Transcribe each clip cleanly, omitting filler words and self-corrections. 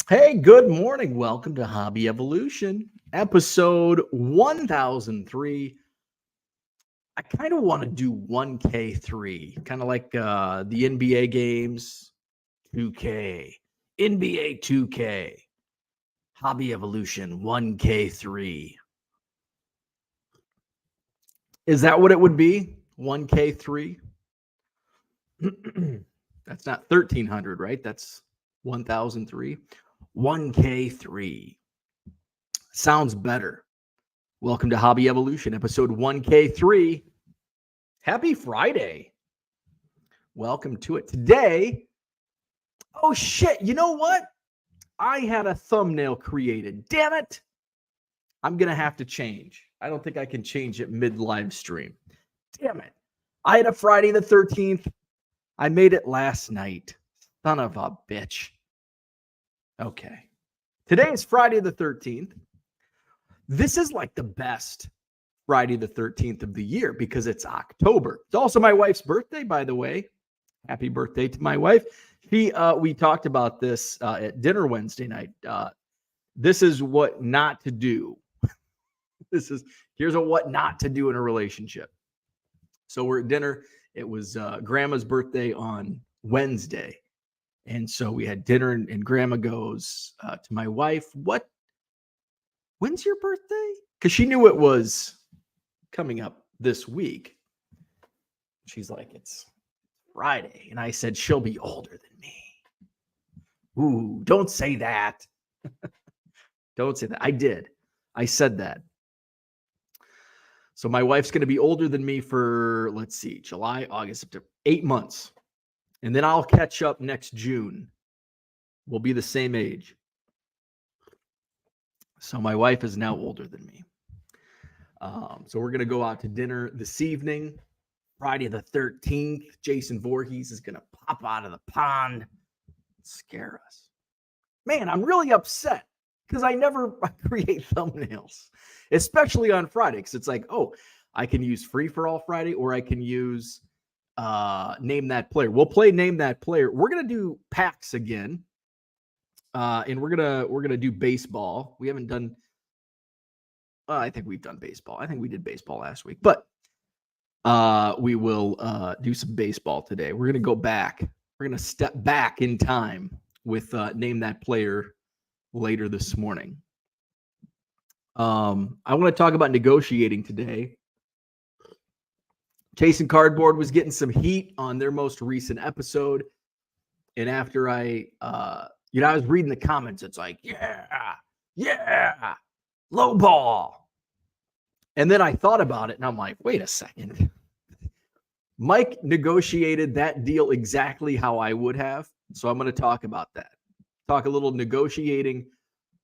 Hey, good morning. Welcome to Hobby Evolution, episode 1003. I kind of want to do 1K3, kind of like the NBA games, 2K, NBA 2K, Hobby Evolution 1K3. Is that what it would be? 1K3? That's not 1300, right? That's 1003. 1K3. Sounds better. Welcome to Hobby Evolution, episode 1K3. Happy Friday. Welcome to it. Today, oh shit, you know what? I had a thumbnail created. Damn it. I'm going to have to change. I don't think I can change it mid-live stream. Damn it. I had a Friday the 13th. I made it last night. Son of a bitch. Okay. Today is Friday the 13th. This is like the best Friday the 13th of the year because it's October. It's also my wife's birthday, by the way. Happy birthday to my wife. We talked about this at dinner Wednesday night. This is what not to do. Here's what not to do in a relationship. So we're at dinner. It was grandma's birthday on Wednesday. And so we had dinner and grandma goes to my wife, when's your birthday? Because she knew it was coming up this week. She's like, it's Friday. And I said, she'll be older than me. Ooh, don't say that. Don't say that. I did. I said that. So my wife's going to be older than me for, let's see, July, August, September, 8 months. And then I'll catch up next June. We'll be the same age. So my wife is now older than me. So we're going to go out to dinner this evening, Friday the 13th. Jason Voorhees is going to pop out of the pond and scare us. Man, I'm really upset because I never create thumbnails, especially on Friday, because it's like, oh, I can use Free for All Friday or I can use Name That Player. We'll play Name That Player. We're going to do packs again. And we're gonna do baseball. We haven't done. I think we've done baseball. I think we did baseball last week, but we will do some baseball today. We're gonna go back. We're gonna step back in time with Name That Player later this morning. I want to talk about negotiating today. Chasing Cardboard was getting some heat on their most recent episode, and after I was reading the comments. It's like, yeah, low ball. And then I thought about it and I'm like, wait a second. Mike negotiated that deal exactly how I would have. So I'm going to talk about that. Talk a little negotiating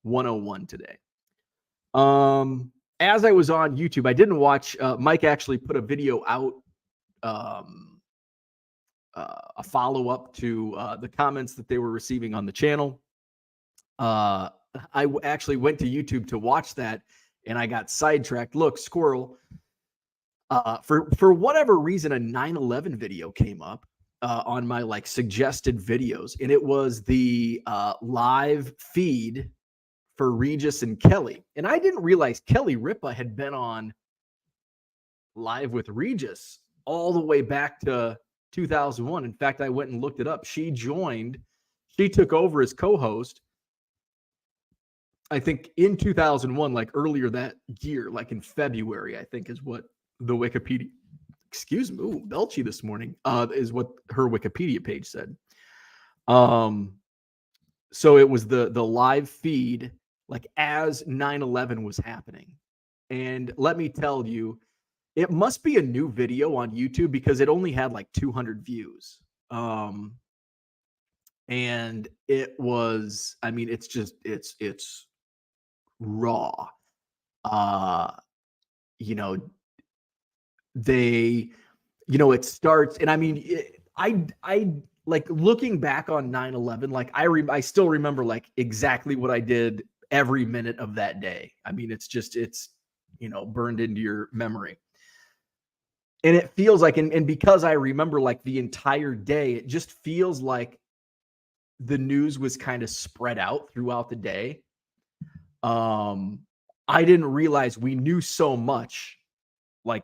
101 today. As I was on YouTube, I didn't watch, Mike actually put a video out, a follow-up to the comments that they were receiving on the channel. I actually went to YouTube to watch that, and I got sidetracked. Look, squirrel. For whatever reason, a 9/11 video came up on my suggested videos, and it was the live feed for Regis and Kelly. And I didn't realize Kelly Ripa had been on Live with Regis all the way back to 2001. In fact, I went and looked it up. She took over as co-host, I think in 2001, earlier that year, in February, I think is what the Wikipedia, excuse me, ooh, belchy this morning, is what her Wikipedia page said. So it was the live feed, as 9/11 was happening. And let me tell you, it must be a new video on YouTube because it only had 200 views. And it was, it's raw. It starts, and I looking back on 9/11, I still remember exactly what I did every minute of that day. It's burned into your memory. And it feels and because I remember the entire day, it just feels like the news was kind of spread out throughout the day. I didn't realize we knew so much, like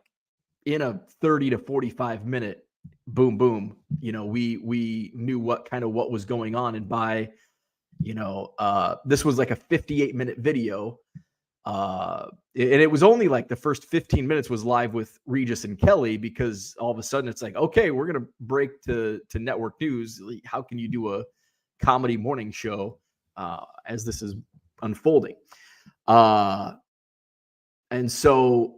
in a 30 to 45 minute boom, boom. We knew what was going on. And by, this was like a 58-minute video. And it was only like the first 15 minutes was live with Regis and Kelly, because all of a sudden it's like, okay, we're going to break to network news. How can you do a comedy morning show as this is unfolding? And so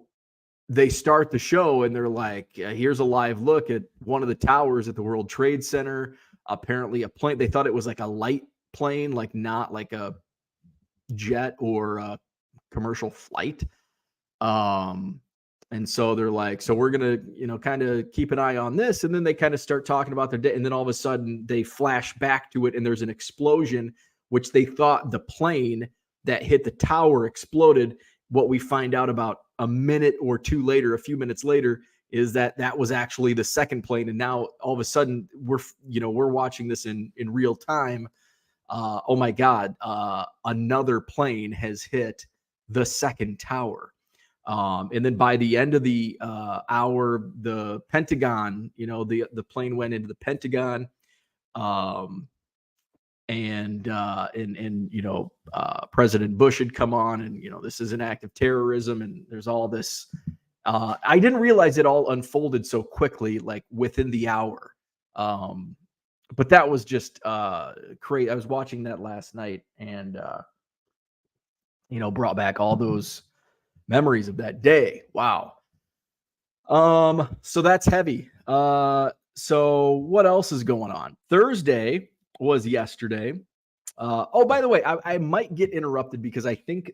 they start the show and they're like, here's a live look at one of the towers at the World Trade Center. Apparently a plane, they thought it was like a light plane, like not like a jet or a commercial flight. And so they're like, so we're going to, kind of keep an eye on this. And then they kind of start talking about their day. And then all of a sudden they flash back to it and there's an explosion, which they thought the plane that hit the tower exploded. What we find out about a minute or two later, a few minutes later, is that was actually the second plane. And now all of a sudden we're watching this in real time. Oh my God, another plane has hit the second tower. And then by the end of the hour, the Pentagon, the plane went into the Pentagon. President Bush had come on and, this is an act of terrorism and there's all this. I didn't realize it all unfolded so quickly, like within the hour. But that was just crazy. I was watching that last night and, brought back all those memories of that day. Wow. So that's heavy. So what else is going on? Thursday was yesterday. By the way, I might get interrupted because I think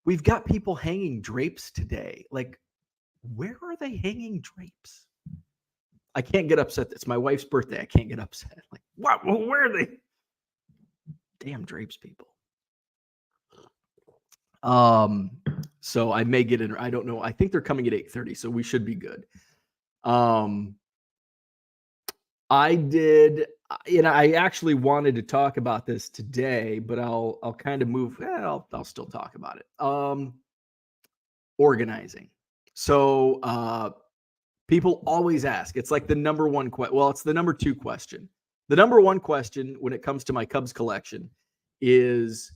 we've got people hanging drapes today. Like, where are they hanging drapes? I can't get upset. It's my wife's birthday. I can't get upset. Like, what? Where are they? Damn drapes, people. So I may get in. I don't know. I think they're coming at 8:30, so we should be good. I did. I actually wanted to talk about this today, but I'll kind of move. I'll still talk about it. Organizing. So people always ask. It's like the number one question. Well, it's the number two question. The number one question when it comes to my Cubs collection is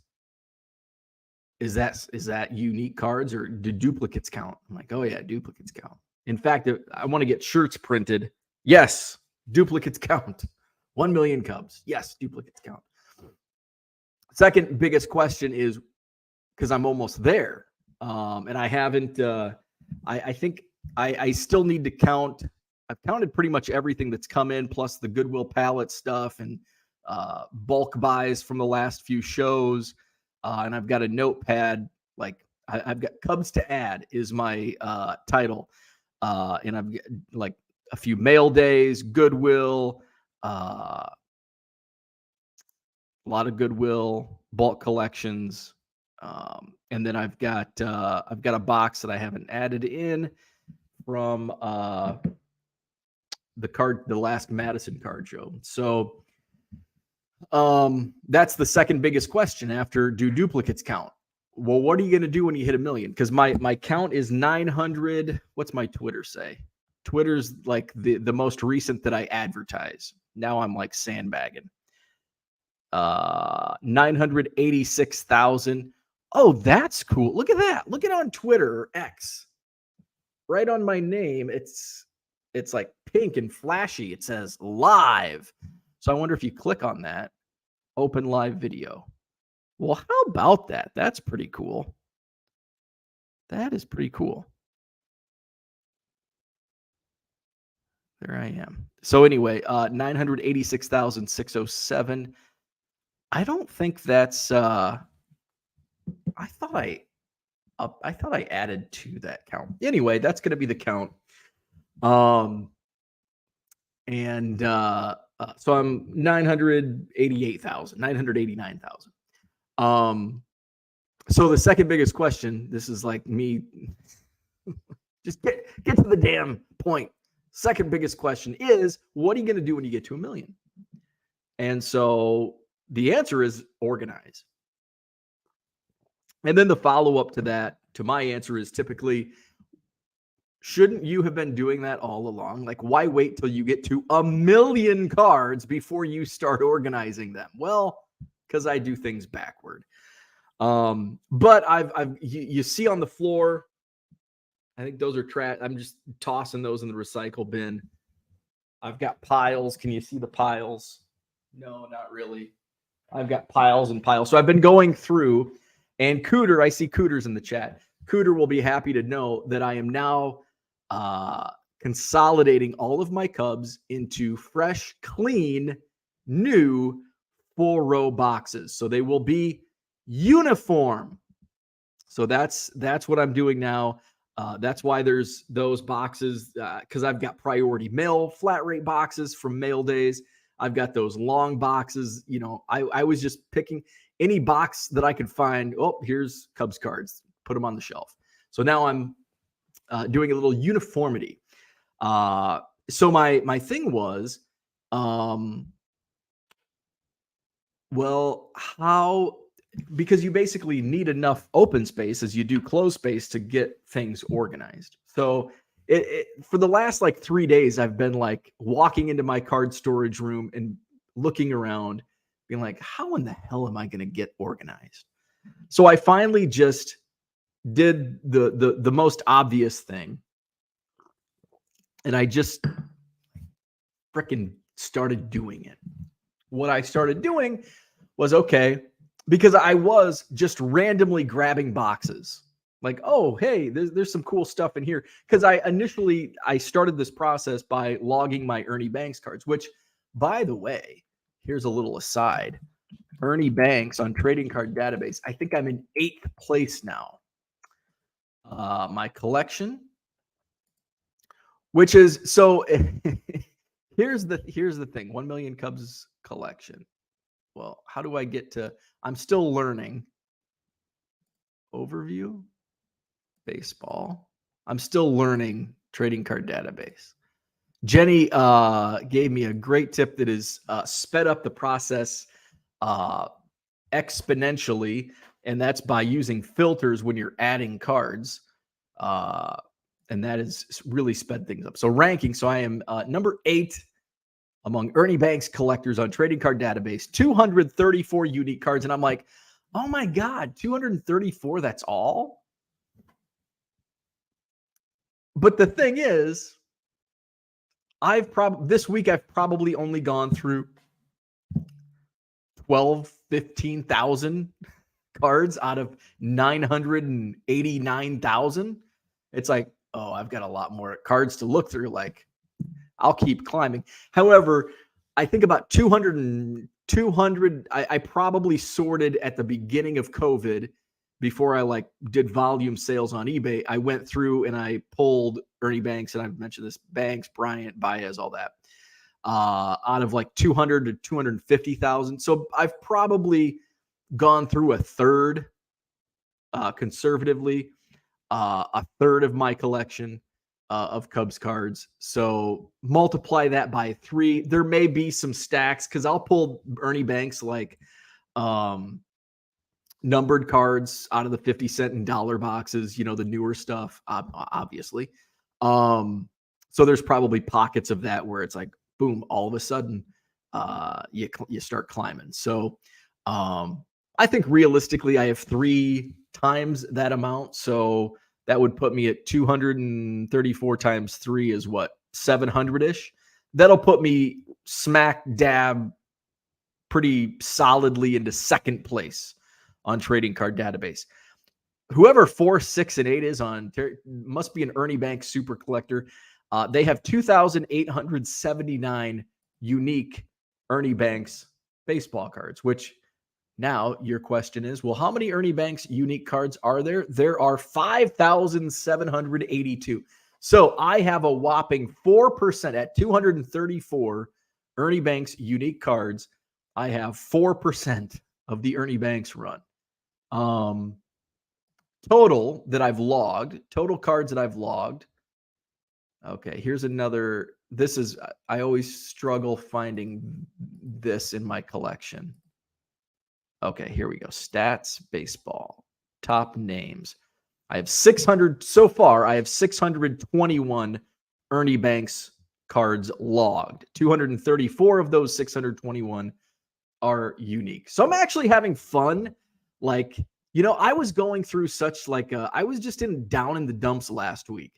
that unique cards or do duplicates count? I'm like, oh yeah, duplicates count. In fact, I want to get shirts printed. Yes, duplicates count. 1 million Cubs. Yes, duplicates count. Second biggest question is, because I'm almost there, and I haven't. I think I still need to count. I've counted pretty much everything that's come in, plus the Goodwill pallet stuff and bulk buys from the last few shows. And I've got a notepad. Like I've got Cubs to add is my title, and I've got like a few mail days, Goodwill. A lot of Goodwill, bulk collections, and then I've got a box that I haven't added in from the last Madison card show. So that's the second biggest question after do duplicates count? Well, what are you going to do when you hit 1 million? Because my count is 900. What's my Twitter say? Twitter's like the most recent that I advertise. Now I'm like sandbagging. 986,000. Oh, that's cool. Look at that. Look at on Twitter or X. Right on my name, it's like pink and flashy. It says live. So I wonder if you click on that, open live video. Well, how about that? That's pretty cool. That is pretty cool. There I am. So anyway, 986,607. I don't think that's. I thought I added to that count. Anyway, that's going to be the count. So I'm 988,000, 989,000. So the second biggest question. This is like me. Just get to the damn point. Second biggest question is, what are you going to do when you get to 1 million? And so the answer is organize. And then the follow-up to that, to my answer, is typically, shouldn't you have been doing that all along? Like, why wait till you get to 1,000,000 cards before you start organizing them? Well, because I do things backward. But you see on the floor, I think those are trash. I'm just tossing those in the recycle bin. I've got piles. Can you see the piles? No, not really. I've got piles and piles. So I've been going through, and Cooter, I see Cooter's in the chat. Cooter will be happy to know that I am now consolidating all of my Cubs into fresh, clean, new full row boxes. So they will be uniform. So that's what I'm doing now. That's why there's those boxes, because I've got priority mail flat rate boxes from mail days. I've got those long boxes. You know, I was just picking any box that I could find. Oh, here's Cubs cards. Put them on the shelf. So now I'm doing a little uniformity. So my thing was, well, how, because you basically need enough open space as you do closed space to get things organized. So for the last like 3 days, I've been like walking into my card storage room and looking around, being like, how in the hell am I going to get organized? So I finally just did the most obvious thing. And I just freaking started doing it. What I started doing was, okay, because I was just randomly grabbing boxes. Like, oh, hey, there's some cool stuff in here. Because I started this process by logging my Ernie Banks cards, which, by the way, here's a little aside. Ernie Banks on Trading Card Database, I think I'm in 8th place now. My collection, which is, so here's the thing, 1 million Cubs collection. Well, how do I get to, I'm still learning. Overview, baseball. I'm still learning Trading Card Database. Jenny gave me a great tip that is sped up the process exponentially, and that's by using filters when you're adding cards. And that has really sped things up. So ranking, so I am number 8 among Ernie Banks collectors on Trading Card Database, 234 unique cards. And I'm like, oh my God, 234, that's all? But the thing is, this week I've probably only gone through 15,000 cards out of 989,000. It's like, oh, I've got a lot more cards to look through. Like, I'll keep climbing. However, I think about 200. I probably sorted at the beginning of COVID, before I like did volume sales on eBay. I went through and I pulled Ernie Banks, and I've mentioned this, Banks, Bryant, Baez, all that, out of like 200 to 250,000. So I've probably gone through a third, conservatively, a third of my collection of Cubs cards. So multiply that by 3. There may be some stacks, because I'll pull Ernie Banks like numbered cards out of the 50-cent and dollar boxes, the newer stuff, obviously. So there's probably pockets of that where it's like, boom, all of a sudden you start climbing. So I think realistically I have 3 times that amount. So that would put me at 234 times 3 is what, 700-ish. That'll put me smack dab pretty solidly into 2nd place on Trading Card Database. Whoever 4, 6, and 8 is on must be an Ernie Banks super collector. They have 2,879 unique Ernie Banks baseball cards, which, now your question is, well, how many Ernie Banks unique cards are there? There are 5,782. So I have a whopping 4% at 234 Ernie Banks unique cards. I have 4% of the Ernie Banks run. Total cards that I've logged. Okay, here's another this is, I always struggle finding this in my collection. Okay, here we go. Stats, baseball, top names. I have 600 so far. I have 621 Ernie Banks cards logged. 234 of those 621 are unique. So I'm actually having fun. Like, I was going through such I was just down in the dumps last week.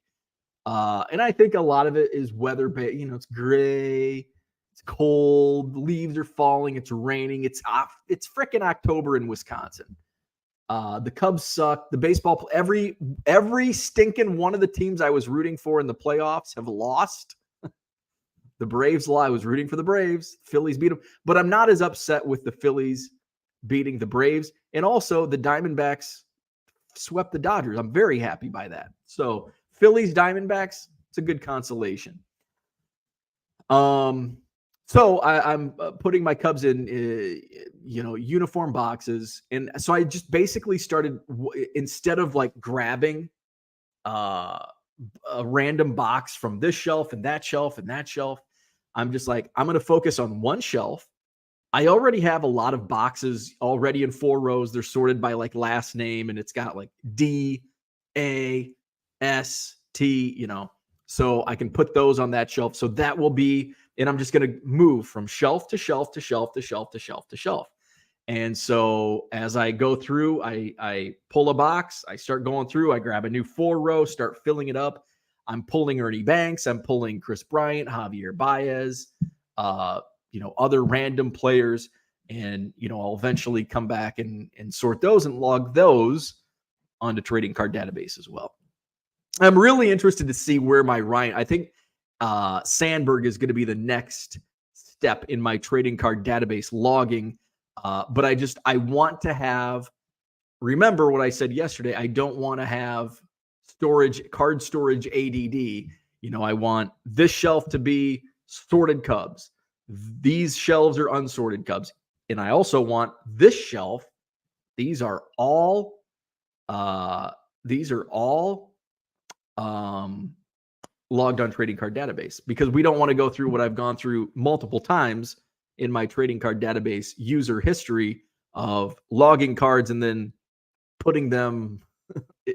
And I think a lot of it is weather based. It's gray, it's cold, leaves are falling, it's raining, it's freaking October in Wisconsin. The Cubs suck. The baseball, every stinking one of the teams I was rooting for in the playoffs have lost. The Braves, I was rooting for the Braves. Phillies beat them, but I'm not as upset with the Phillies beating the Braves. And also the Diamondbacks swept the Dodgers. I'm very happy by that. So Phillies, Diamondbacks, it's a good consolation. So I'm putting my Cubs in, uniform boxes. And so I just basically started, instead of grabbing a random box from this shelf and that shelf and that shelf, I'm just I'm going to focus on one shelf. I already have a lot of boxes already in 4 rows. They're sorted by last name, and it's got D, A, S, T, so I can put those on that shelf. So that will be, and I'm just going to move from shelf to shelf to shelf to shelf to shelf to shelf. And so as I go through, I pull a box, I start going through, I grab a new 4 row, start filling it up. I'm pulling Ernie Banks, I'm pulling Chris Bryant, Javier Baez, other random players. And, I'll eventually come back and sort those and log those onto trading card database as well. I'm really interested to see where my Ryan, I think Sandberg is going to be the next step in my trading card database logging. But I want to have, remember what I said yesterday, I don't want to have card storage ADD. I want this shelf to be sorted Cubs. These shelves are unsorted Cubs. And I also want this shelf. These are all logged on trading card database, because we don't want to go through what I've gone through multiple times in my trading card database user history of logging cards and then putting them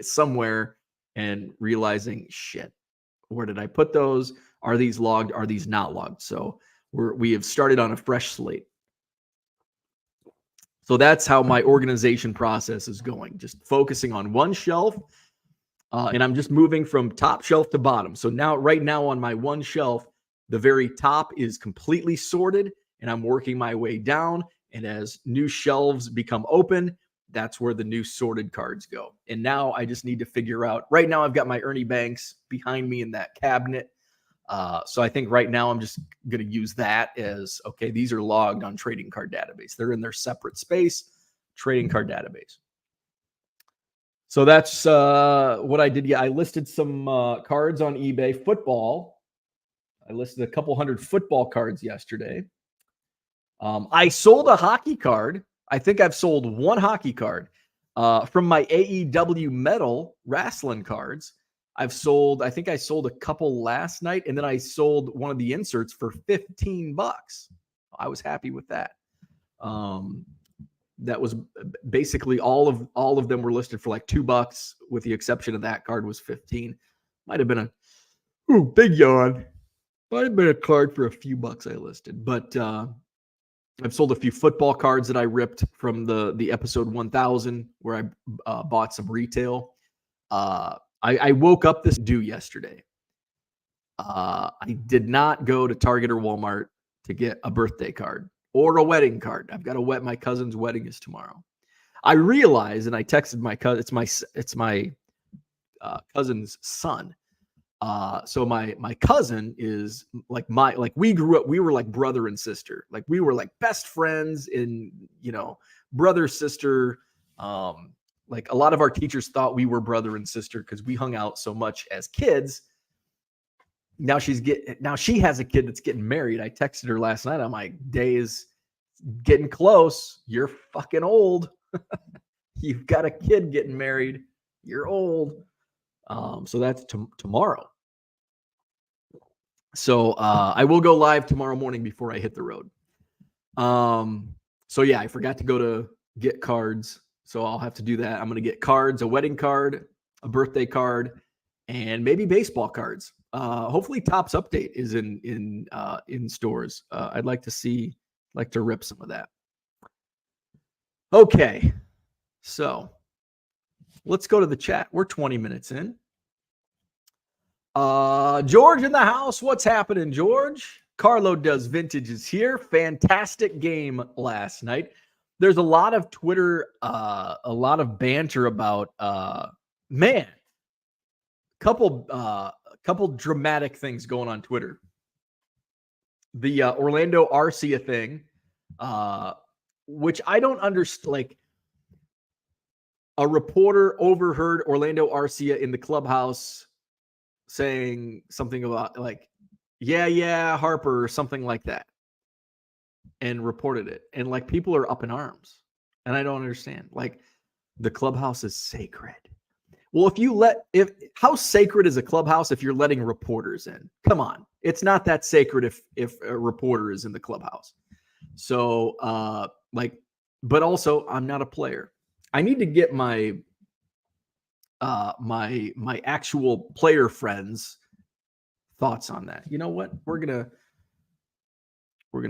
somewhere and realizing, shit, where did I put those? Are these logged? Are these not logged? So we have started on a fresh slate. So that's how my organization process is going, just focusing on one shelf. And I'm just moving from top shelf to bottom. So right now on my one shelf, the very top is completely sorted, and I'm working my way down. And as new shelves become open, that's where the new sorted cards go. And now I just need to figure out, right now I've got my Ernie Banks behind me in that cabinet. So I think right now I'm just going to use that as, okay, these are logged on trading card database. They're in their separate space, trading card database. So that's what I did. Yeah, I listed some cards on eBay. Football. I listed a couple hundred football cards yesterday. I sold a hockey card. I think I've sold one hockey card from my AEW metal wrestling cards. I think I sold a couple last night, and then I sold one of the inserts for $15. I was happy with that. That was basically all of them were listed for $2, with the exception of that card was 15. Might have been big yawn. Might have been a card for a few bucks I listed, but I've sold a few football cards that I ripped from the episode 1000 where I bought some retail. I woke up this due yesterday. I did not go to Target or Walmart to get a birthday card or a wedding card. I've got my cousin's wedding is tomorrow. I realized, and I texted my cousin. It's my cousin's son. So my cousin is we grew up. We were like brother and sister. We were like best friends in brother sister. A lot of our teachers thought we were brother and sister because we hung out so much as kids. Now she has a kid that's getting married. I texted her last night. I'm like, day is getting close. You're fucking old. You've got a kid getting married. You're old. So that's tomorrow. So I will go live tomorrow morning before I hit the road. So yeah, I forgot to go to get cards. So I'll have to do that. I'm going to get cards, a wedding card, a birthday card, and maybe baseball cards. Hopefully Topps Update is in stores. I'd like to rip some of that. Okay. So let's go to the chat. We're 20 minutes in. George in the house. What's happening, George? Carlo Does Vintage is here. Fantastic game last night. There's a lot of Twitter, a lot of banter about, couple dramatic things going on Twitter. The Orlando Arcia thing, which I don't understand. Like, a reporter overheard Orlando Arcia in the clubhouse saying something about like, yeah, Harper, or something like that, and reported it. And like, people are up in arms. And I don't understand. Like, the clubhouse is sacred. Well, how sacred is a clubhouse if you're letting reporters in? Come on. It's not that sacred if a reporter is in the clubhouse. So but also I'm not a player. I need to get my my actual player friends' thoughts on that. You know what? We're gonna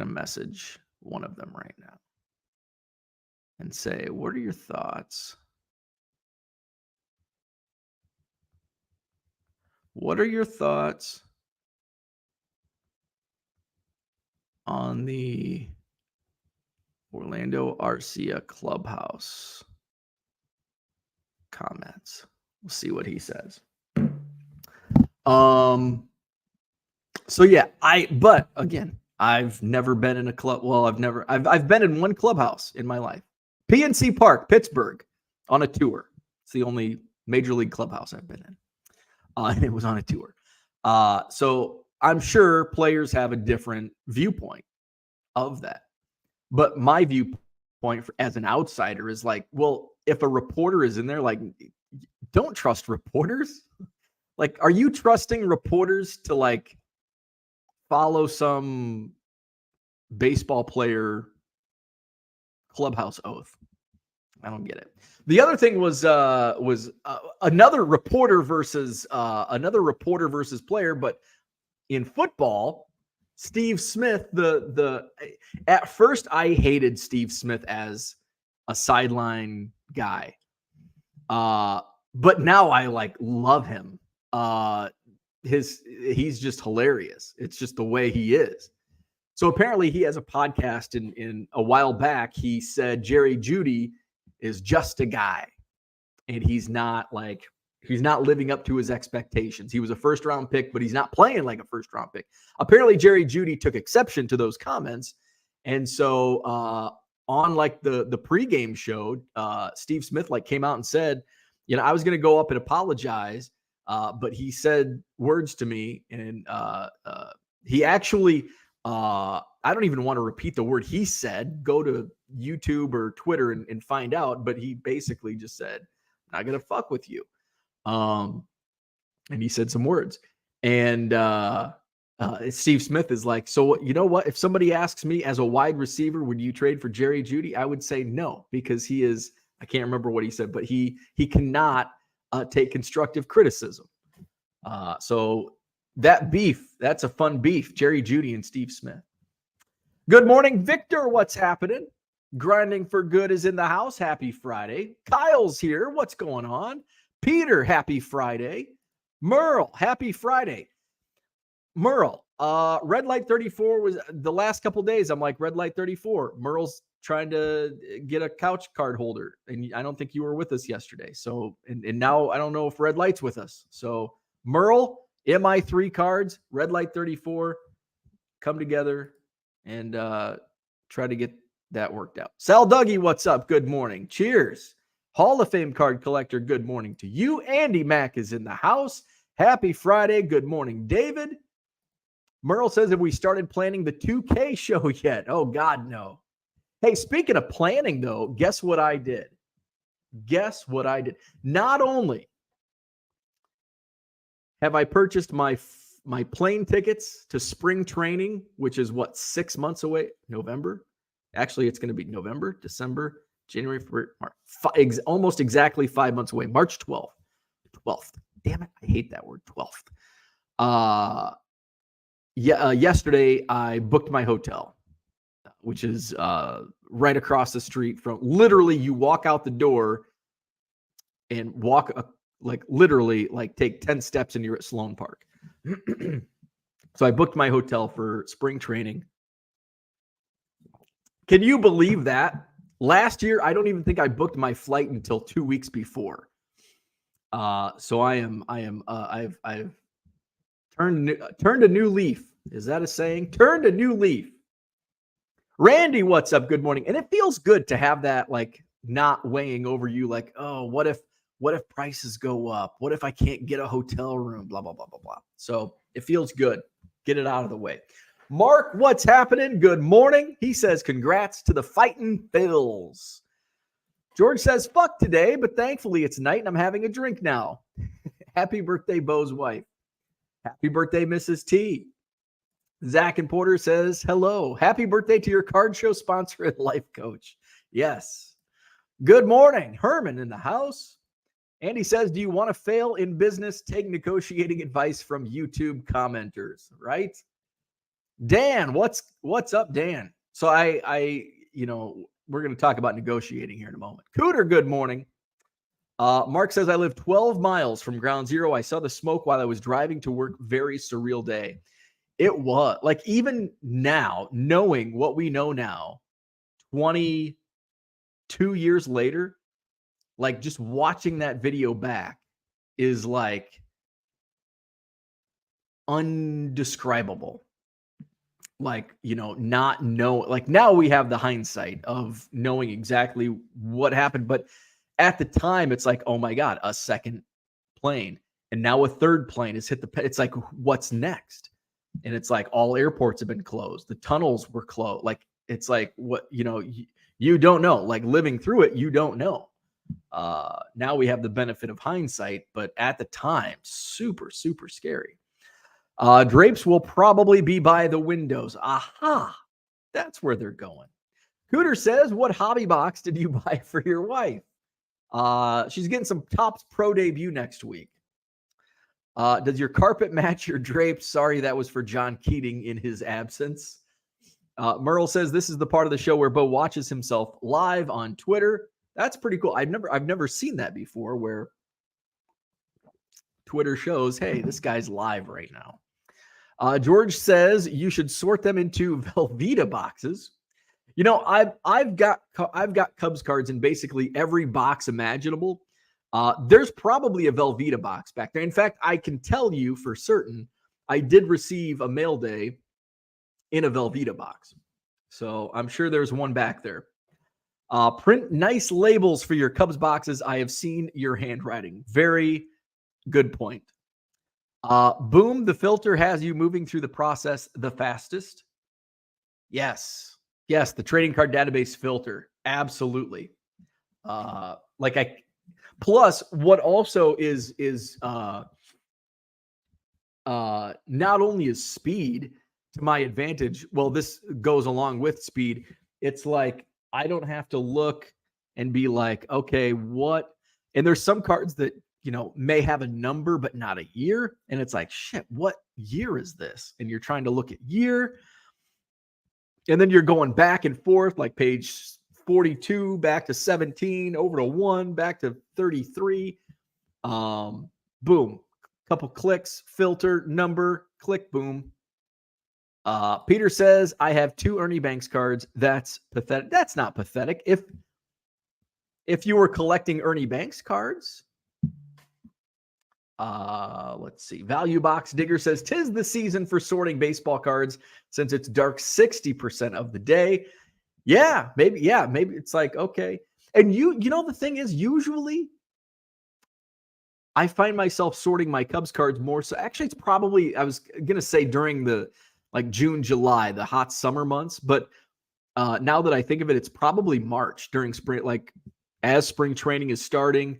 message one of them right now and say, what are your thoughts? What are your thoughts on the Orlando Arcia clubhouse comments? We'll see what he says. So yeah, but again, I've never been in a club. Well, I've been in one clubhouse in my life. PNC Park, Pittsburgh, on a tour. It's the only major league clubhouse I've been in. And it was on a tour. So I'm sure players have a different viewpoint of that. But my viewpoint as an outsider is like, well, if a reporter is in there, like, don't trust reporters. Like, are you trusting reporters to like follow some baseball player clubhouse oath? I don't get it. The other thing was another reporter versus player, but in football, Steve Smith. At first, I hated Steve Smith as a sideline guy, but now I like love him. He's just hilarious. It's just the way he is. So apparently, he has a podcast. In a while back, he said Jerry Jeudy is just a guy, and he's not living up to his expectations. He was a first-round pick, but he's not playing like a first-round pick. Apparently, Jerry Jeudy took exception to those comments, and so on like the pregame show, Steve Smith like came out and said, I was going to go up and apologize, but he said words to me, and he actually. I don't even want to repeat the word he said. Go to YouTube or Twitter and find out. But he basically just said, "Not gonna fuck with you," and he said some words. And Steve Smith is like, "So you know what? If somebody asks me as a wide receiver, would you trade for Jerry Jeudy? I would say no, because he is. I can't remember what he said, but he cannot take constructive criticism. So." That beef, that's a fun beef. Jerry Jeudy and Steve Smith. Good morning, Victor. What's happening? Grinding for Good is in the house. Happy Friday. Kyle's here. What's going on? Peter, happy Friday. Merle, happy Friday. Merle, Red Light 34 was the last couple days. I'm like, Red Light 34. Merle's trying to get a couch card holder. And I don't think you were with us yesterday. So, and now I don't know if Red Light's with us. So, Merle, MI3 cards, Red Light 34, come together and try to get that worked out. Sal Dougie, what's up? Good morning. Cheers. Hall of Fame card collector, good morning to you. Andy Mack is in the house. Happy Friday. Good morning, David. Merle says, have we started planning the 2K show yet? Oh, God, no. Hey, speaking of planning, though, guess what I did? Not only have I purchased my my plane tickets to spring training, which is what, 6 months away? November. Actually, it's going to be November, December, January, February, March. Almost exactly 5 months away. March 12th. 12th. Damn it, I hate that word. 12th. Yesterday I booked my hotel, which is right across the street from. Literally, you walk out the door and walk literally take 10 steps and you're at Sloan Park. So I booked my hotel for spring training. Can you believe that? Last year, I don't even think I booked my flight until 2 weeks before. So I've turned a new leaf. Is that a saying? Turned a new leaf. Randy, what's up? Good morning. And it feels good to have that not weighing over you. Oh, what if prices go up? What if I can't get a hotel room? Blah, blah, blah, blah, blah. So it feels good. Get it out of the way. Mark, what's happening? Good morning. He says, congrats to the Fightin' Phils. George says, fuck today, but thankfully it's night and I'm having a drink now. Happy birthday, Bo's wife. Happy birthday, Mrs. T. Zach and Porter says, hello. Happy birthday to your card show sponsor and life coach. Yes. Good morning. Herman in the house. Andy says, do you want to fail in business? Take negotiating advice from YouTube commenters, right? Dan, what's up, Dan? So we're going to talk about negotiating here in a moment. Cooter, good morning. Mark says, I live 12 miles from ground zero. I saw the smoke while I was driving to work. Very surreal day. It was even now, knowing what we know now, 22 years later, just watching that video back is undescribable. Not know, now we have the hindsight of knowing exactly what happened. But at the time, it's oh my God, a second plane. And now a third plane has hit it's what's next? And it's all airports have been closed. The tunnels were closed. It's what, you don't know, living through it, you don't know. Now we have the benefit of hindsight, but at the time, super, super scary. Drapes will probably be by the windows. Aha, that's where they're going. Cooter says, what hobby box did you buy for your wife? She's getting some Topps Pro debut next week. Does your carpet match your drapes? Sorry, that was for John Keating in his absence. Merle says, this is the part of the show where Bo watches himself live on Twitter. That's pretty cool. I've never seen that before, where Twitter shows, hey, this guy's live right now. George says you should sort them into Velveeta boxes. I've got Cubs cards in basically every box imaginable. There's probably a Velveeta box back there. In fact, I can tell you for certain I did receive a mail day in a Velveeta box. So I'm sure there's one back there. Print nice labels for your Cubs boxes. I have seen your handwriting. Very good point. Boom, the filter has you moving through the process the fastest. Yes, the trading card database filter. Absolutely. Plus, what also is not only is speed to my advantage, well, this goes along with speed. It's I don't have to look and be okay, what? And there's some cards that, may have a number, but not a year. And it's shit, what year is this? And you're trying to look at year. And then you're going back and forth, page 42, back to 17, over to 1, back to 33. Boom. Couple clicks, filter, number, click, boom. Peter says, I have 2 Ernie Banks cards. That's pathetic. That's not pathetic. If you were collecting Ernie Banks cards, let's see. Value Box Digger says, 'tis the season for sorting baseball cards since it's dark 60% of the day. Yeah, maybe it's okay. And the thing is, usually I find myself sorting my Cubs cards more. So actually it's probably, I was going to say during the June, July, the hot summer months. But now that I think of it, it's probably March during spring, as spring training is starting.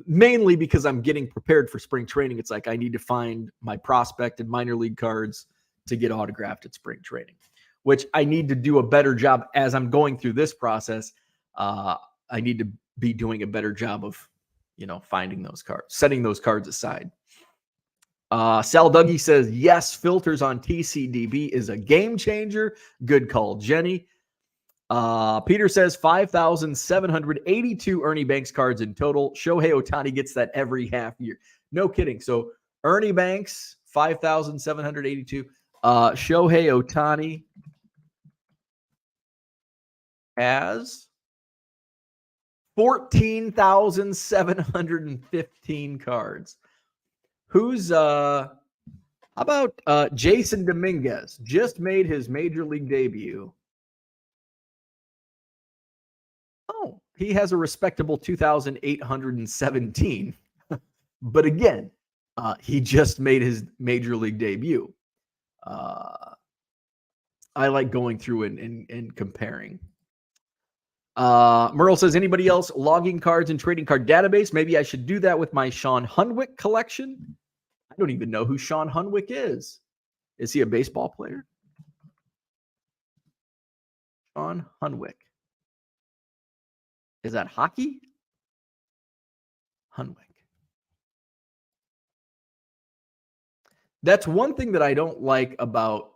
Mainly because I'm getting prepared for spring training. It's like I need to find my prospect and minor league cards to get autographed at spring training, which I need to do a better job as I'm going through this process. I need to be doing a better job of, finding those cards, setting those cards aside. Sal Dougie says, yes, filters on TCDB is a game changer. Good call, Jenny. Peter says 5,782 Ernie Banks cards in total. Shohei Ohtani gets that every half year. No kidding. So Ernie Banks, 5,782. Shohei Ohtani has 14,715 cards. Who's how about Jason Dominguez? Just made his major league debut. Oh, he has a respectable 2,817. But again, he just made his major league debut. I like going through and comparing. Merle says, anybody else logging cards and trading card database? Maybe I should do that with my Sean Hunwick collection. I don't even know who Sean Hunwick is. Is he a baseball player? Sean Hunwick. Is that hockey? Hunwick. That's one thing that I don't like about,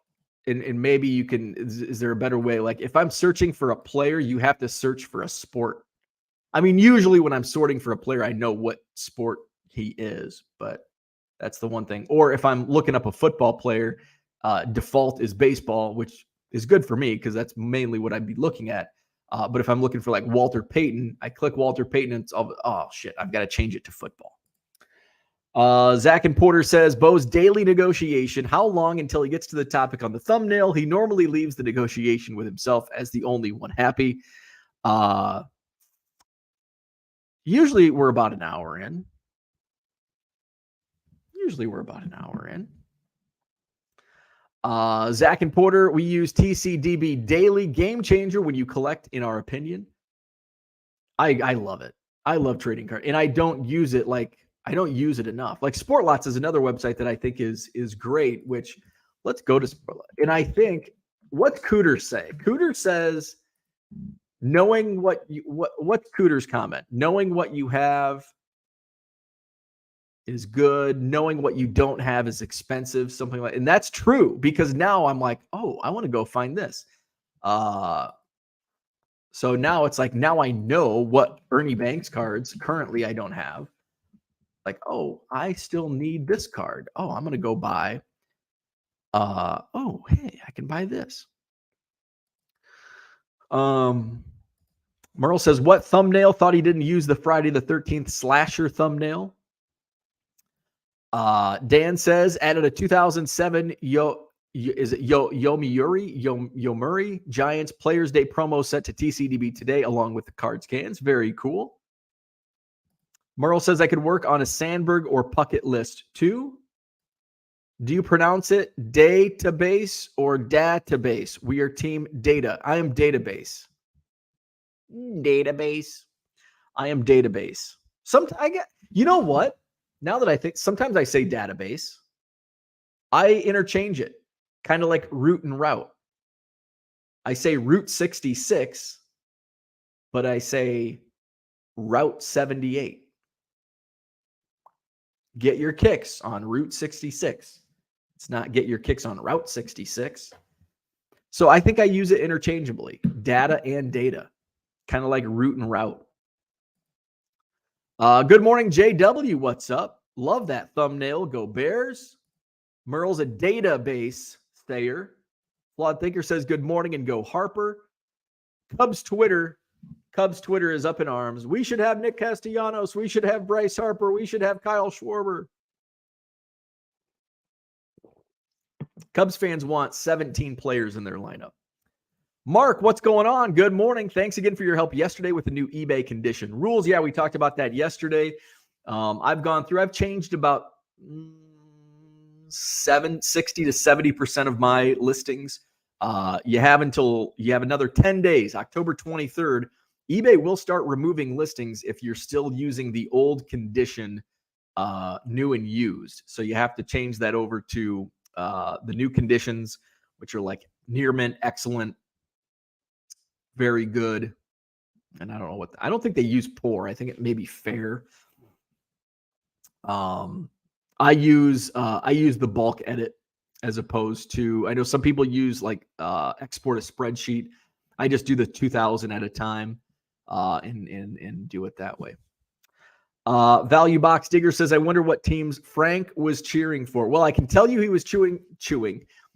and maybe you can, is there a better way? Like if I'm searching for a player, you have to search for a sport. I mean, usually when I'm sorting for a player, I know what sport he is, but that's the one thing. Or if I'm looking up a football player, default is baseball, which is good for me because that's mainly what I'd be looking at. But if I'm looking for like Walter Payton, I click Walter Payton and it's oh shit, I've got to change it to football. Zach and Porter says, Bo's daily negotiation. How long until he gets to the topic on the thumbnail? He normally leaves the negotiation with himself as the only one happy. Usually we're about an hour in. Zach and Porter, we use TCDB daily. Game changer when you collect, in our opinion. I love it. I love trading cards. And I don't use it enough. Like Sportlots is another website that I think is great, which let's go to Sportlots. And I think, what's Cooter say? Cooter says, knowing what's Cooter's comment? Knowing what you have is good. Knowing what you don't have is expensive, something like, and that's true because now I'm like, oh, I want to go find this. So now it's like, now I know what Ernie Banks cards currently I don't have. Like, oh, I still need this card. Oh, I'm going to go buy. Oh, hey, I can buy this. Merle says, what thumbnail? Thought he didn't use the Friday the 13th slasher thumbnail. Dan says, added a 2007 Yomiuri Giants Players Day promo set to TCDB today, along with the card scans. Very cool. Merle says, I could work on a Sandberg or Puckett list too. Do you pronounce it database or database? We are team data. I am database. Database. I am database. You know what? Now that I think, sometimes I say database. I interchange it, kind of like route and route. I say Route 66, but I say Route 78. Get your kicks on Route 66. It's not get your kicks on Route 66. So I think I use it interchangeably, data and data, kind of like route and route. Good morning, JW. What's up? Love that thumbnail. Go Bears. Merle's a database stayer. Flawed Thinker says good morning and go Harper. Cubs Twitter is up in arms. We should have Nick Castellanos. We should have Bryce Harper. We should have Kyle Schwarber. Cubs fans want 17 players in their lineup. Mark, what's going on? Good morning. Thanks again for your help yesterday with the new eBay condition rules. Yeah, we talked about that yesterday. I've changed about 60 to 70% of my listings. You have another 10 days, October 23rd, eBay will start removing listings if you're still using the old condition, new and used. So you have to change that over to the new conditions, which are like near mint, excellent, very good. And I don't know what, I don't think they use poor. I think it may be fair. I use the bulk edit as opposed to, I know some people use like export a spreadsheet. I just do the 2000 at a time and do it that way. Value Box Digger says, I wonder what teams Frank was cheering for. Well, I can tell you he was chewing.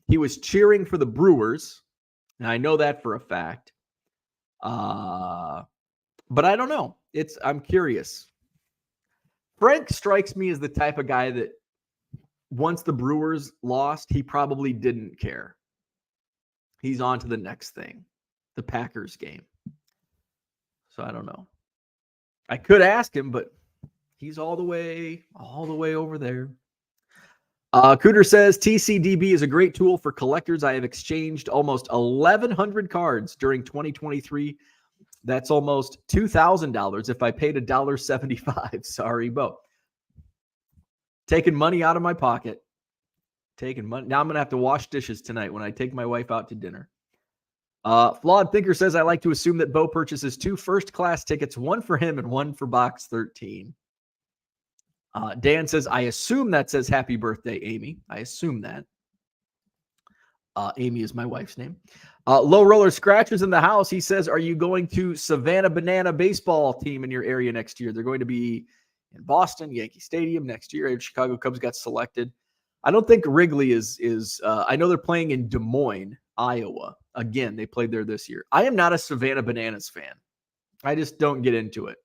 He was cheering for the Brewers. And I know that for a fact. But I don't know. I'm curious. Frank strikes me as the type of guy that once the Brewers lost, he probably didn't care. He's on to the next thing, the Packers game. So I don't know. I could ask him, but he's all the way over there. Cooter says TCDB is a great tool for collectors. I have exchanged almost 1,100 cards during 2023. That's almost $2,000 if I paid $1.75. Sorry, Bo. Taking money out of my pocket. Taking money. Now I'm going to have to wash dishes tonight when I take my wife out to dinner. Flawed Thinker says, I like to assume that Bo purchases 2 first-class tickets, one for him and one for Box 13. Dan says, I assume that says happy birthday, Amy. I assume that. Amy is my wife's name. Low Roller Scratches in the house. He says, are you going to Savannah Banana baseball team in your area next year? They're going to be in Boston, Yankee Stadium next year. Chicago Cubs got selected. I don't think Wrigley is I know they're playing in Des Moines, Iowa. Again, they played there this year. I am not a Savannah Bananas fan. I just don't get into it.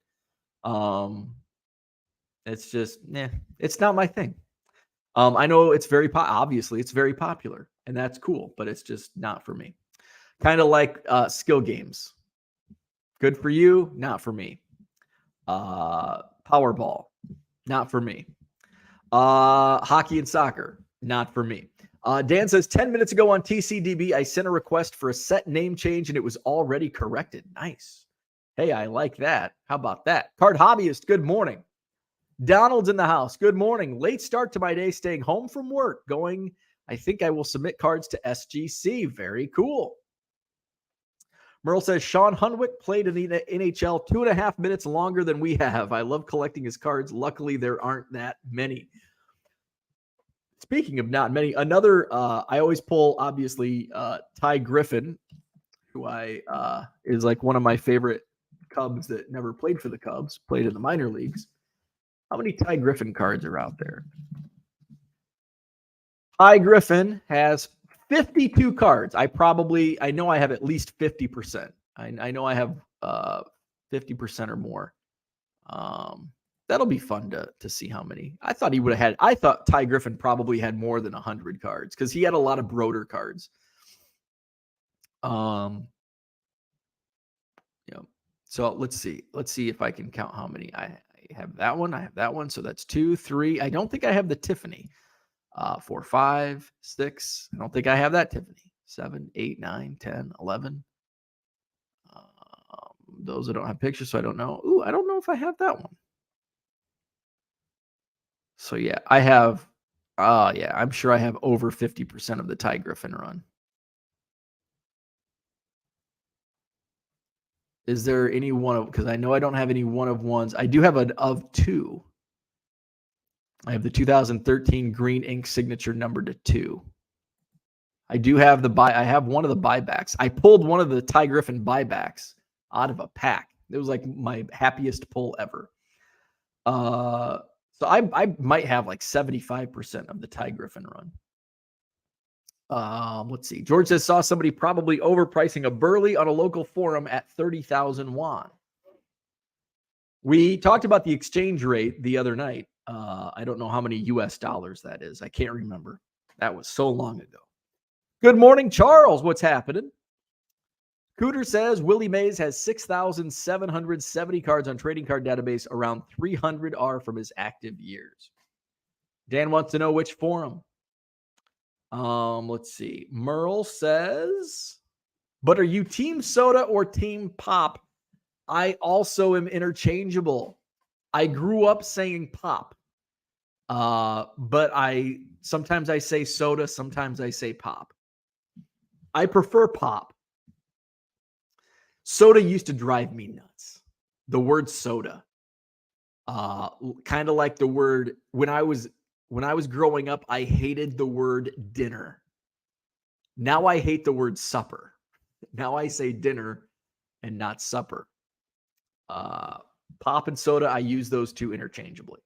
It's just, it's not my thing. I know it's obviously it's very popular, and that's cool, but it's just not for me. Kind of like skill games. Good for you, not for me. Powerball, not for me. Hockey and soccer, not for me. Dan says, 10 minutes ago on TCDB, I sent a request for a set name change, and it was already corrected. Nice. Hey, I like that. How about that? Card Hobbyist, good morning. Donald's in the house. Good morning. Late start to my day, staying home from work. I think I will submit cards to SGC. Very cool. Merle says, Sean Hunwick played in the NHL 2.5 minutes longer than we have. I love collecting his cards. Luckily, there aren't that many. Speaking of not many, another, I always pull, obviously, Ty Griffin, who is like one of my favorite Cubs that never played for the Cubs, played in the minor leagues. How many Ty Griffin cards are out there? Ty Griffin has 52 cards. I know I have at least 50%. I know I have 50% or more. That'll be fun to see how many. I thought Ty Griffin probably had more than 100 cards because he had a lot of Broder cards. So let's see if I can count how many I have. That one, I have that one. So that's 2, 3. I don't think I have the Tiffany. 4, 5, 6. I don't think I have that Tiffany. 7, 8, 9, 10, 11. Those I don't have pictures, so I don't know. Ooh, I don't know if I have that one. So yeah, I have. I'm sure I have over 50% of the Ty Griffin run. Is there any one of? Because I know I don't have any one of ones. I do have an of 2. I have the 2013 green ink signature number to 2. I do have I have one of the buybacks. I pulled one of the Ty Griffin buybacks out of a pack. It was like my happiest pull ever. So I might have like 75% of the Ty Griffin run. Let's see. George says, saw somebody probably overpricing a Burley on a local forum at 30,000 won. We talked about the exchange rate the other night. I don't know how many US dollars that is. I can't remember. That was so long ago. Good morning, Charles. What's happening? Cooter says Willie Mays has 6,770 cards on trading card database. Around 300 are from his active years. Dan wants to know which forum. Let's see. Merle says, but are you team soda or team pop I also am interchangeable. I grew up saying pop. But sometimes I say soda, sometimes I say pop. I prefer pop. Soda used to drive me nuts. The word soda. Kind of like the word when I was growing up, I hated the word dinner. Now I hate the word supper. Now I say dinner and not supper. Pop and soda, I use those two interchangeably.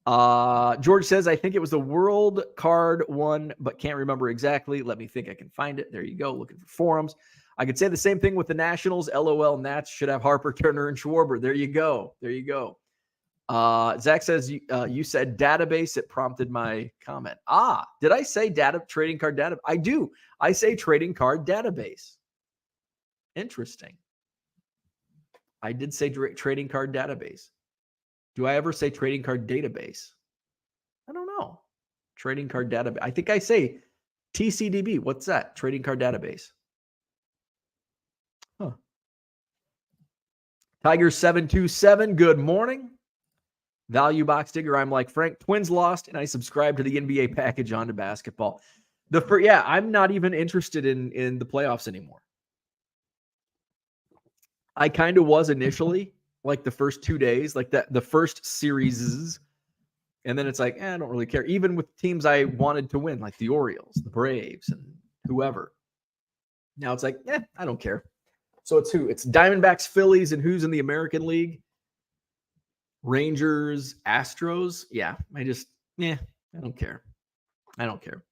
George says, I think it was the World Card one, but can't remember exactly. Let me think. I can find it. There you go. Looking for forums. I could say the same thing with the Nationals. LOL, Nats should have Harper, Turner, and Schwarber. There you go. There you go. Zach says, you said database. It prompted my comment. Did I say trading card data? I do. I say trading card database. Interesting. I did say trading card database. Do I ever say trading card database? I don't know. Trading card database. I think I say TCDB. What's that? Trading card database. Huh. Tiger727, good morning. Value box digger. I'm like Frank. Twins lost, and I subscribed to the NBA package onto basketball. I'm not even interested in the playoffs anymore. I kind of was initially, like the first 2 days, like the first series, and then it's like, I don't really care. Even with teams I wanted to win, like the Orioles, the Braves, and whoever. Now it's like, I don't care. So it's who? It's Diamondbacks, Phillies, and who's in the American League? Rangers, Astros. Yeah, I don't care. I don't care.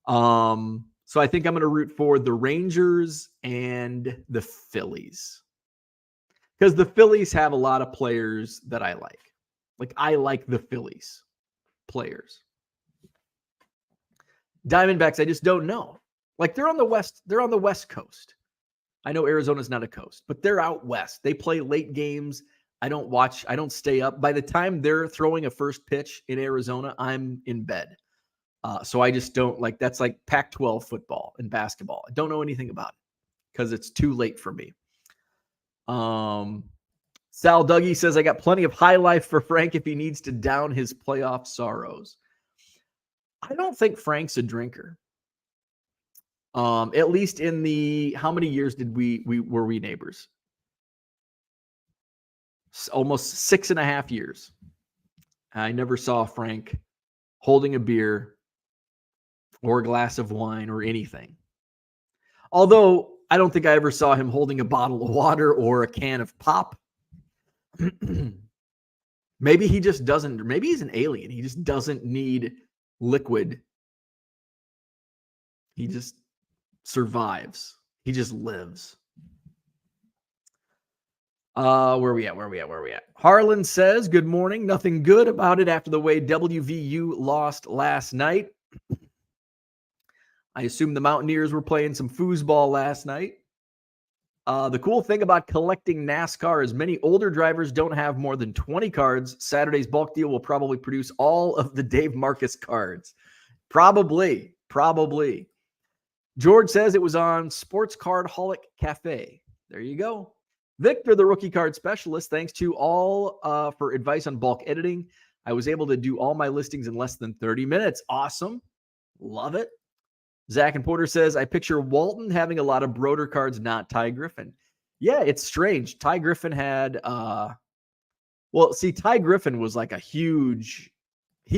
So I think I'm going to root for the Rangers and the Phillies. Because the Phillies have a lot of players that I like. Like, I like the Phillies players. Diamondbacks, I just don't know. Like, they're on the West Coast. I know Arizona's not a coast, but they're out west. They play late games. I don't stay up. By the time they're throwing a first pitch in Arizona, I'm in bed. So I just don't like, that's like Pac-12 football and basketball. I don't know anything about it because it's too late for me. Sal Dougie says, I got plenty of high life for Frank if he needs to down his playoff sorrows. I don't think Frank's a drinker. At least in the, how many years were we neighbors? Almost 6.5 years. I never saw Frank holding a beer or a glass of wine or anything. Although I don't think I ever saw him holding a bottle of water or a can of pop. Maybe he just doesn't. Maybe he's an alien. He just doesn't need liquid. He just survives. He just lives. Where are we at? Harlan says, good morning. Nothing good about it after the way WVU lost last night. I assume the Mountaineers were playing some foosball last night. The cool thing about collecting NASCAR is many older drivers don't have more than 20 cards. Saturday's bulk deal will probably produce all of the Dave Marcus cards. Probably. George says it was on Sports Card Holic Cafe. There you go. Victor, the rookie card specialist, thanks to all for advice on bulk editing. I was able to do all my listings in less than 30 minutes. Awesome. Love it. Zach and Porter says, I picture Walton having a lot of Broder cards, not Ty Griffin. Yeah, it's strange. Ty Griffin had, Ty Griffin was like he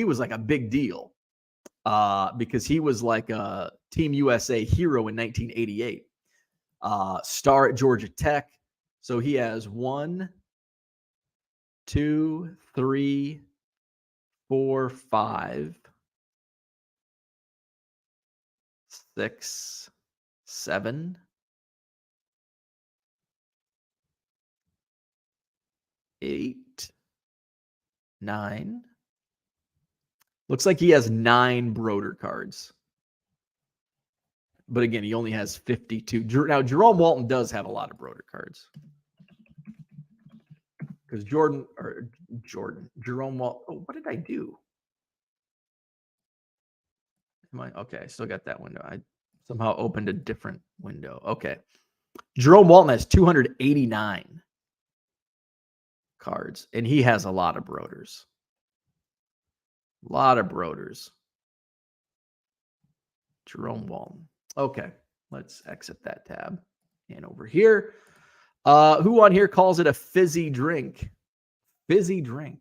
was like a big deal because he was like a Team USA hero in 1988. Star at Georgia Tech. So he has 1, 2, 3, 4, 5, 6, 7, 8, 9. Looks like he has 9 Broder cards. But again, he only has 52. Now, Jerome Walton does have a lot of Broder cards. Because Jerome Walton. Oh, what did I do? Okay, I still got that window. I somehow opened a different window. Okay. Jerome Walton has 289. cards. And he has a lot of Broders. A lot of Broders. Jerome Walton. Okay, let's exit that tab. And over here, who on here calls it a fizzy drink? Fizzy drink.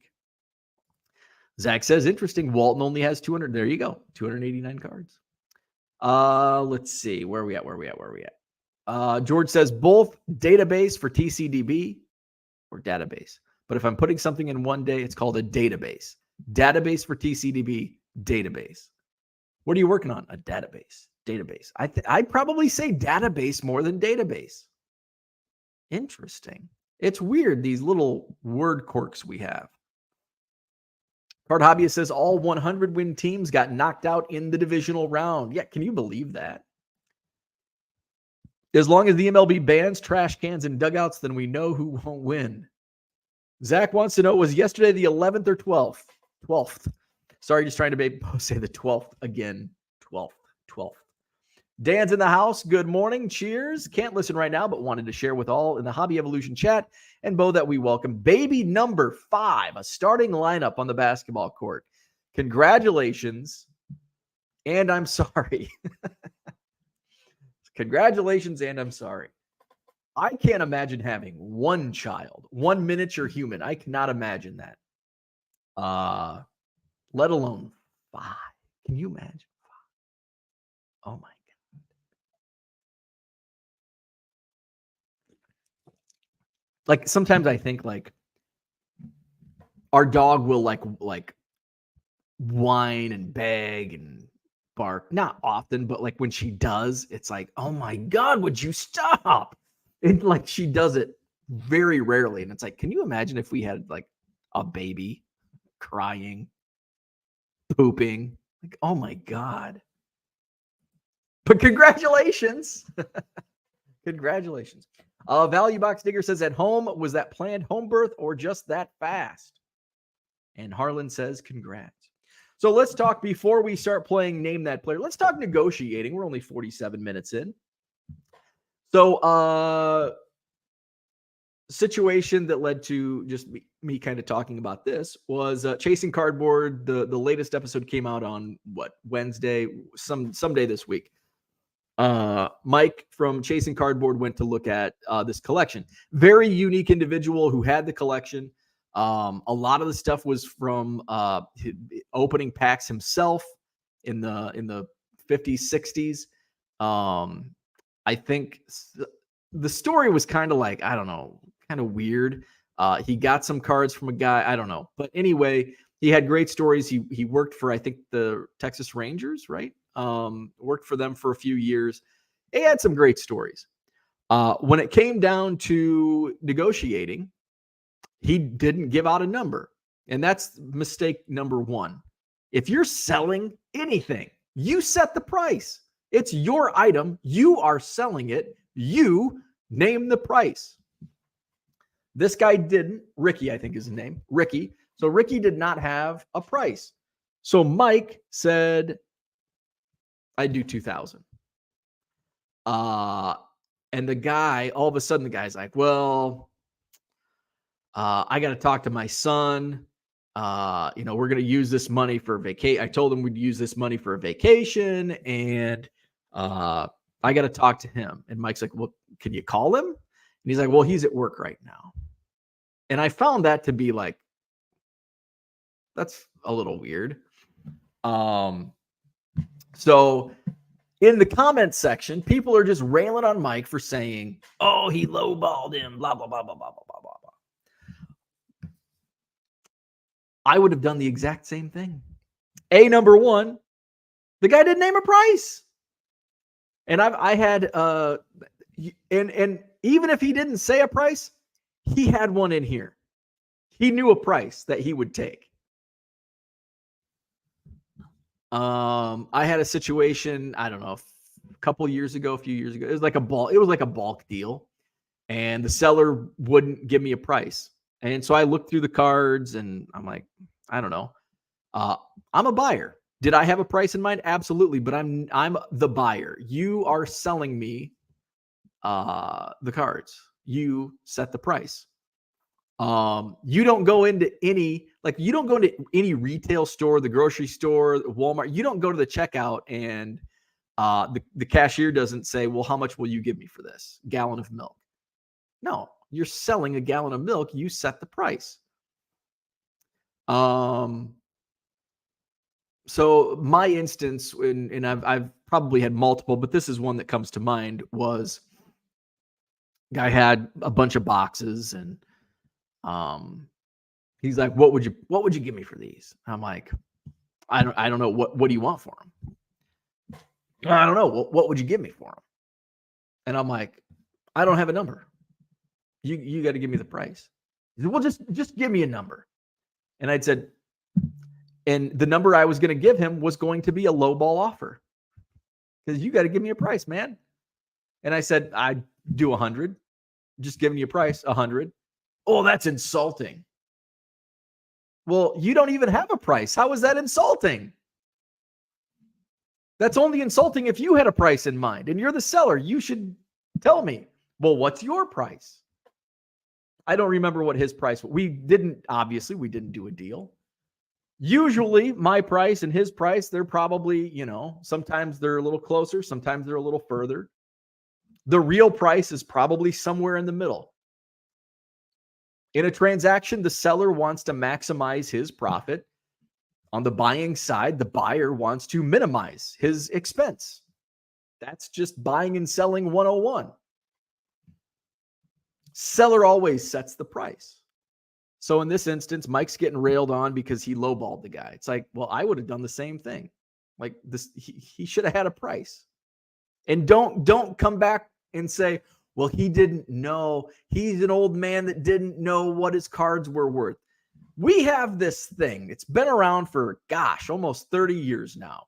Zach says, interesting. Walton only has 200. There you go. 289 cards. Let's see. Where are we at? George says, both database for TCDB or database. But if I'm putting something in one day, it's called a database. Database for TCDB, database. What are you working on? A database. Database. I'd probably say database more than database. Interesting. It's weird, these little word quirks we have. Card Hobbyist says all 100-win teams got knocked out in the divisional round. Yeah, can you believe that? As long as the MLB bans trash cans and dugouts, then we know who won't win. Zach wants to know, was yesterday the 11th or 12th? 12th. Sorry, just trying to say the 12th again. 12th. Dan's in the house. Good morning. Cheers. Can't listen right now, but wanted to share with all in the Hobby Evolution chat and Bo that we welcome baby number 5, a starting lineup on the basketball court. Congratulations. And I'm sorry. Congratulations. And I'm sorry. I can't imagine having one child, one miniature human. I cannot imagine that. Let alone 5. Can you imagine 5? Oh my God. Like sometimes I think like our dog will like whine and beg and bark. Not often, but like when she does, it's like, oh my God, would you stop? And like she does it very rarely. And it's like, can you imagine if we had like a baby crying, pooping? Like, oh my God. But congratulations. Congratulations. Value Box Digger says, at home, was that planned home birth or just that fast? And Harlan says, congrats. So let's talk before we start playing Name That Player. Let's talk negotiating. We're only 47 minutes in. So situation that led to just me kind of talking about this was Chasing Cardboard. The latest episode came out on Wednesday, someday this week. Mike from Chasing Cardboard went to look at this collection. Very unique individual who had the collection. A lot of the stuff was from opening packs himself in the 50s, 60s. I think the story was kind of like, I don't know, kind of weird. He got some cards from a guy, I don't know. But anyway, he had great stories. He worked for, I think, the Texas Rangers, right? Worked for them for a few years. He had some great stories. When it came down to negotiating, he didn't give out a number. And that's mistake number 1. If you're selling anything, you set the price. It's your item. You are selling it. You name the price. This guy didn't. Ricky, I think is his name. Ricky. So Ricky did not have a price. So Mike said, I do 2,000. And the guy, all of a sudden, the guy's like, well, I got to talk to my son. We're going to use this money for vacation. I told him we'd use this money for a vacation, and I got to talk to him. And Mike's like, well, can you call him? And he's like, well, he's at work right now. And I found that to be like, that's a little weird. So in the comments section, people are just railing on Mike for saying, oh, he lowballed him, blah, blah, blah, blah, blah, blah, blah, blah. I would have done the exact same thing. Number 1, the guy didn't name a price. And I had, and even if he didn't say a price, he had one in here. He knew a price that he would take. I had a situation, I don't know, a few years ago. It was like a bulk deal, and the seller wouldn't give me a price. And so I looked through the cards and I'm like, I don't know. I'm a buyer. Did I have a price in mind? Absolutely. But I'm the buyer. You are selling me the cards. You set the price. You don't go into any retail store, the grocery store, Walmart. You don't go to the checkout and the cashier doesn't say, well, how much will you give me for this gallon of milk? No, you're selling a gallon of milk. You set the price. So my instance, and I've probably had multiple, but this is one that comes to mind, was guy had a bunch of boxes and he's like, what would you give me for these? I'm like, I don't know. What do you want for them? I don't know. What would you give me for them? And I'm like, I don't have a number. You got to give me the price. He said, well, just give me a number. And I'd said, and the number I was going to give him was going to be a lowball offer because you got to give me a price, man. And I said, I'd do 100. Just giving you a price, 100. Oh, that's insulting. Well, you don't even have a price. How is that insulting? That's only insulting if you had a price in mind and you're the seller. You should tell me, well, what's your price? I don't remember what his price was. We didn't do a deal. Usually my price and his price, they're probably, sometimes they're a little closer. Sometimes they're a little further. The real price is probably somewhere in the middle. In a transaction, the seller wants to maximize his profit. On the buying side, the buyer wants to minimize his expense. That's just buying and selling 101. Seller always sets the price. So in this instance, Mike's getting railed on because he lowballed the guy. It's like, well, I would have done the same thing. Like this, he should have had a price. And don't come back and say, well, he didn't know. He's an old man that didn't know what his cards were worth. We have this thing. It's been around for, almost 30 years now.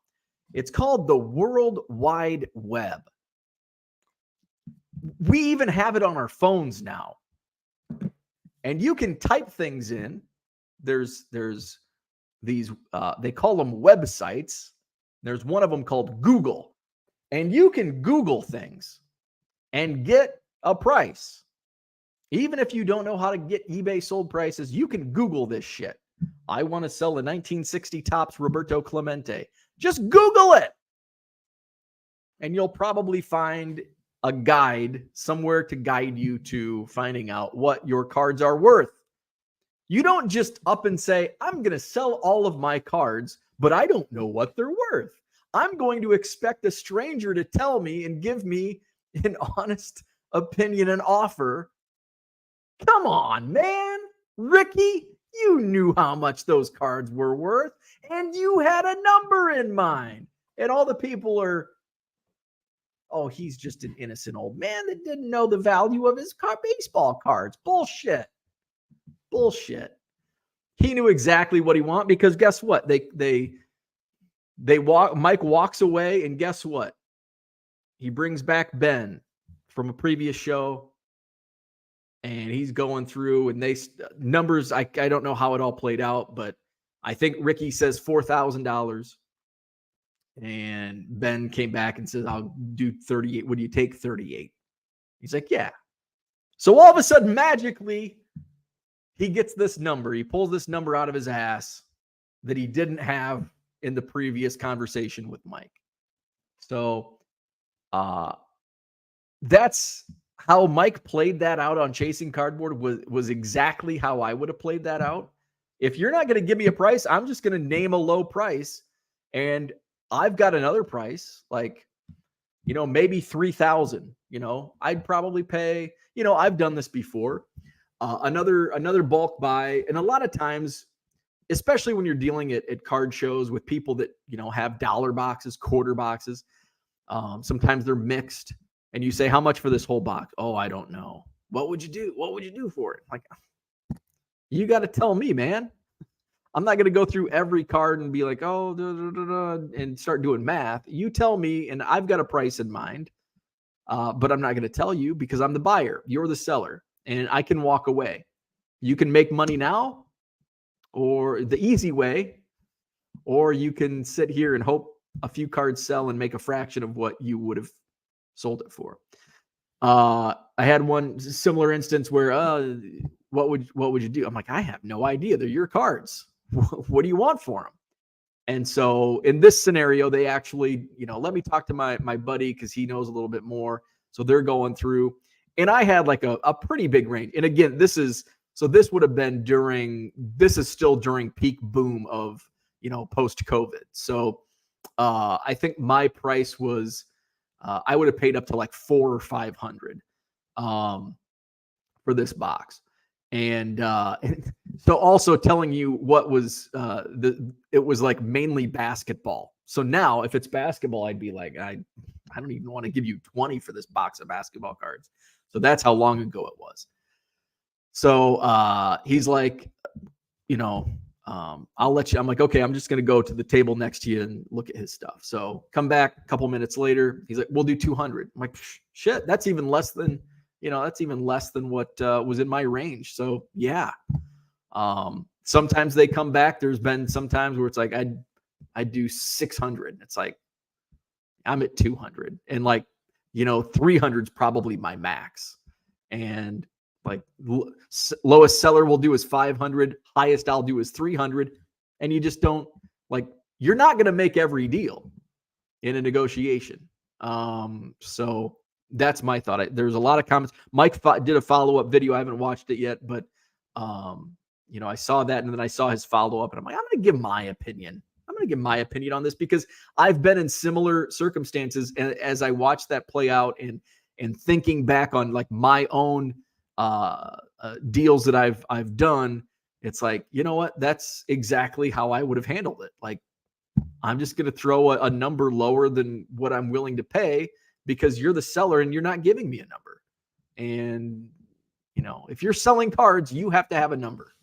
It's called the World Wide Web. We even have it on our phones now. And you can type things in. There's these, they call them websites. There's one of them called Google. And you can Google things and get a price. Even if you don't know how to get eBay sold prices, you can Google this shit. I want to sell a 1960 Topps Roberto Clemente. Just Google it. And you'll probably find a guide somewhere to guide you to finding out what your cards are worth. You don't just up and say, I'm going to sell all of my cards, but I don't know what they're worth. I'm going to expect a stranger to tell me and give me an honest opinion and offer. Come on, man. Ricky, you knew how much those cards were worth, and you had a number in mind. And all the people are, oh, he's just an innocent old man that didn't know the value of his baseball cards. Bullshit. He knew exactly what he wanted because guess what? Mike walks away, and guess what? He brings back Ben from a previous show, and he's going through, and numbers, I don't know how it all played out, but I think Ricky says $4,000. And Ben came back and says, I'll do 38. Would you take 38? He's like, yeah. So all of a sudden, magically, he gets this number. He pulls this number out of his ass that he didn't have in the previous conversation with Mike. So that's how Mike played that out on Chasing Cardboard was exactly how I would have played that out. If you're not going to give me a price, I'm just going to name a low price. And I've got another price, like, maybe 3,000, I'd probably pay, I've done this before. Another bulk buy. And a lot of times, especially when you're dealing at card shows with people that, have dollar boxes, quarter boxes, sometimes they're mixed, and you say, how much for this whole box? Oh, I don't know. What would you do? What would you do for it? Like, you got to tell me, man. I'm not going to go through every card and be like, oh, and start doing math. You tell me, and I've got a price in mind, but I'm not going to tell you because I'm the buyer. You're the seller, and I can walk away. You can make money now, or the easy way, or you can sit here and hope a few cards sell and make a fraction of what you would have sold it for. I had one similar instance where what would you do? I'm like, I have no idea. They're your cards. What do you want for them? And so in this scenario, they actually, let me talk to my buddy because he knows a little bit more. So they're going through, and I had like a pretty big range. And again, this would have been this is still during peak boom of, post COVID. So I think my price was, I would have paid up to like $400 or $500 for this box. And so also telling you what was it was like mainly basketball. So now if it's basketball, I'd be like, I don't even want to give you 20 for this box of basketball cards. So that's how long ago it was. So he's like, I'll let you. I'm like, okay, I'm just going to go to the table next to you and look at his stuff. So come back a couple minutes later. He's like, we'll do 200. I'm like, shit, that's even less than what was in my range. So yeah. Sometimes they come back. There's been some times where it's like, I do 600. It's like, I'm at 200 and like, 300 is probably my max. And like lowest seller will do is 500. Highest I'll do is 300. And you just don't you're not going to make every deal in a negotiation. So that's my thought. There's a lot of comments. Mike did a follow-up video. I haven't watched it yet, but I saw that and then I saw his follow-up and I'm like, I'm going to give my opinion. On this because I've been in similar circumstances. And as I watched that play out and thinking back on like my own deals that I've done, it's like, you know what? That's exactly how I would have handled it. Like, I'm just going to throw a number lower than what I'm willing to pay because you're the seller and you're not giving me a number. And, if you're selling cards, you have to have a number.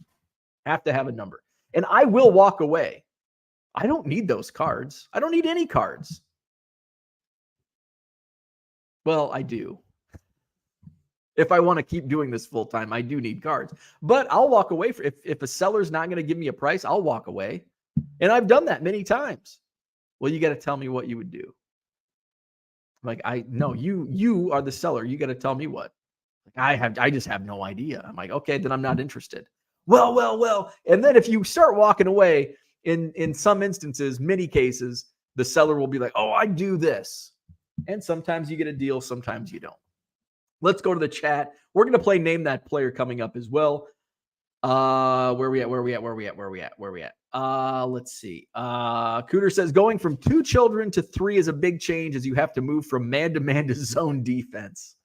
And I will walk away. I don't need those cards. I don't need any cards. Well, I do. If I want to keep doing this full time, I do need cards. But I'll walk away. If a seller's not going to give me a price, I'll walk away. And I've done that many times. Well, you got to tell me what you would do. Like, no, you are the seller. You got to tell me what. Like, I just have no idea. I'm like, okay, then I'm not interested. Well. And then if you start walking away, in some instances, many cases, the seller will be like, oh, I do this. And sometimes you get a deal, sometimes you don't. Let's go to the chat. We're going to play Name That Player coming up as well. Where we at? Let's see. Cooter says, going from 2 children to 3 is a big change as you have to move from man-to-man to zone defense.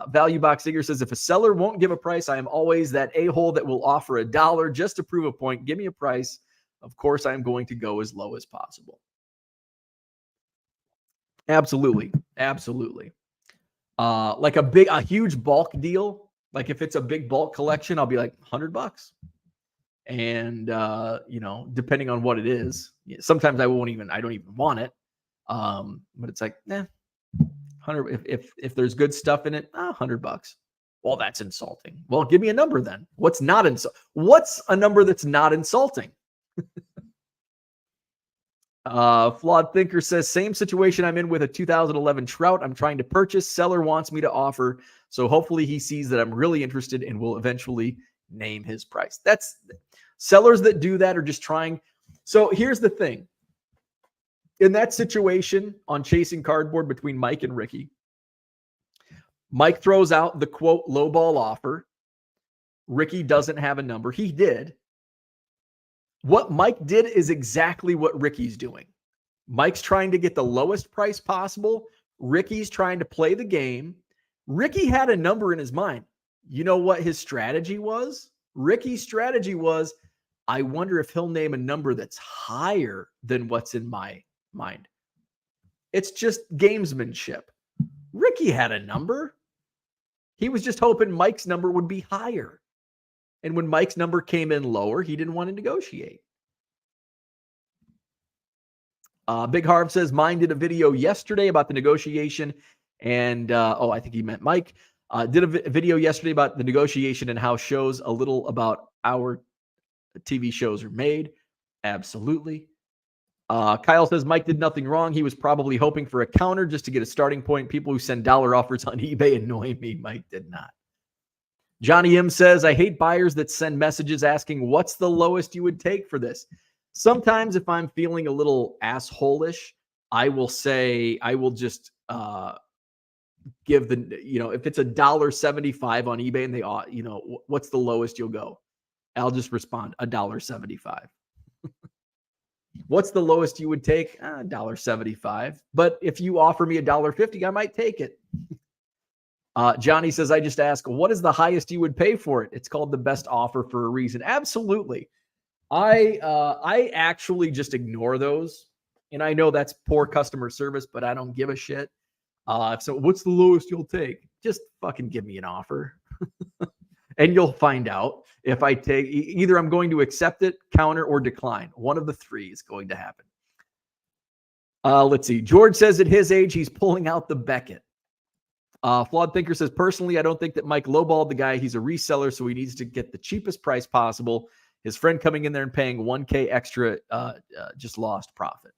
Value Box Digger says, if a seller won't give a price, I am always that a-hole that will offer $1 just to prove a point. Give me a price. Of course, I am going to go as low as possible. Absolutely. Like a huge bulk deal. Like if it's a big bulk collection, I'll be like $100. And, depending on what it is, sometimes I don't even want it. But it's like, 100. If there's good stuff in it, $100. Well, that's insulting. Well, give me a number then. What's a number that's not insulting? Flawed Thinker says, same situation I'm in with a 2011 Trout. I'm trying to purchase. Seller wants me to offer. So hopefully he sees that I'm really interested and will eventually name his price. That's sellers that do that are just trying. So here's the thing. In that situation on Chasing Cardboard between Mike and Ricky, Mike throws out the quote lowball offer. Ricky doesn't have a number. He did. What Mike did is exactly what Ricky's doing. Mike's trying to get the lowest price possible. Ricky's trying to play the game. Ricky had a number in his mind. You know what his strategy was? Ricky's strategy was, I wonder if he'll name a number that's higher than what's in my mind. It's just gamesmanship. Ricky had a number. He was just hoping Mike's number would be higher. And when Mike's number came in lower, he didn't want to negotiate. Big Harv says, mine did a video yesterday about the negotiation. And, I think he meant Mike. Did a video yesterday about the negotiation and how shows a little about our TV shows are made. Absolutely. Kyle says, Mike did nothing wrong. He was probably hoping for a counter just to get a starting point. People who send dollar offers on eBay annoy me. Mike did not. Johnny M says, I hate buyers that send messages asking, what's the lowest you would take for this? Sometimes if I'm feeling a little asshole-ish, I will just give if it's $1.75 on eBay and they, what's the lowest you'll go? I'll just respond $1.75. What's the lowest you would take? $1.75. But if you offer me $1.50, I might take it. Johnny says, I just ask, what is the highest you would pay for it? It's called the best offer for a reason. Absolutely. I actually just ignore those. And I know that's poor customer service, but I don't give a shit. So what's the lowest you'll take? Just fucking give me an offer. And you'll find out if I take either I'm going to accept it, counter, or decline. One of the three is going to happen. Let's see. George says at his age, he's pulling out the Beckett. Flawed Thinker says, personally, I don't think that Mike lowballed the guy. He's a reseller, so he needs to get the cheapest price possible. His friend coming in there and paying $1,000 extra just lost profit.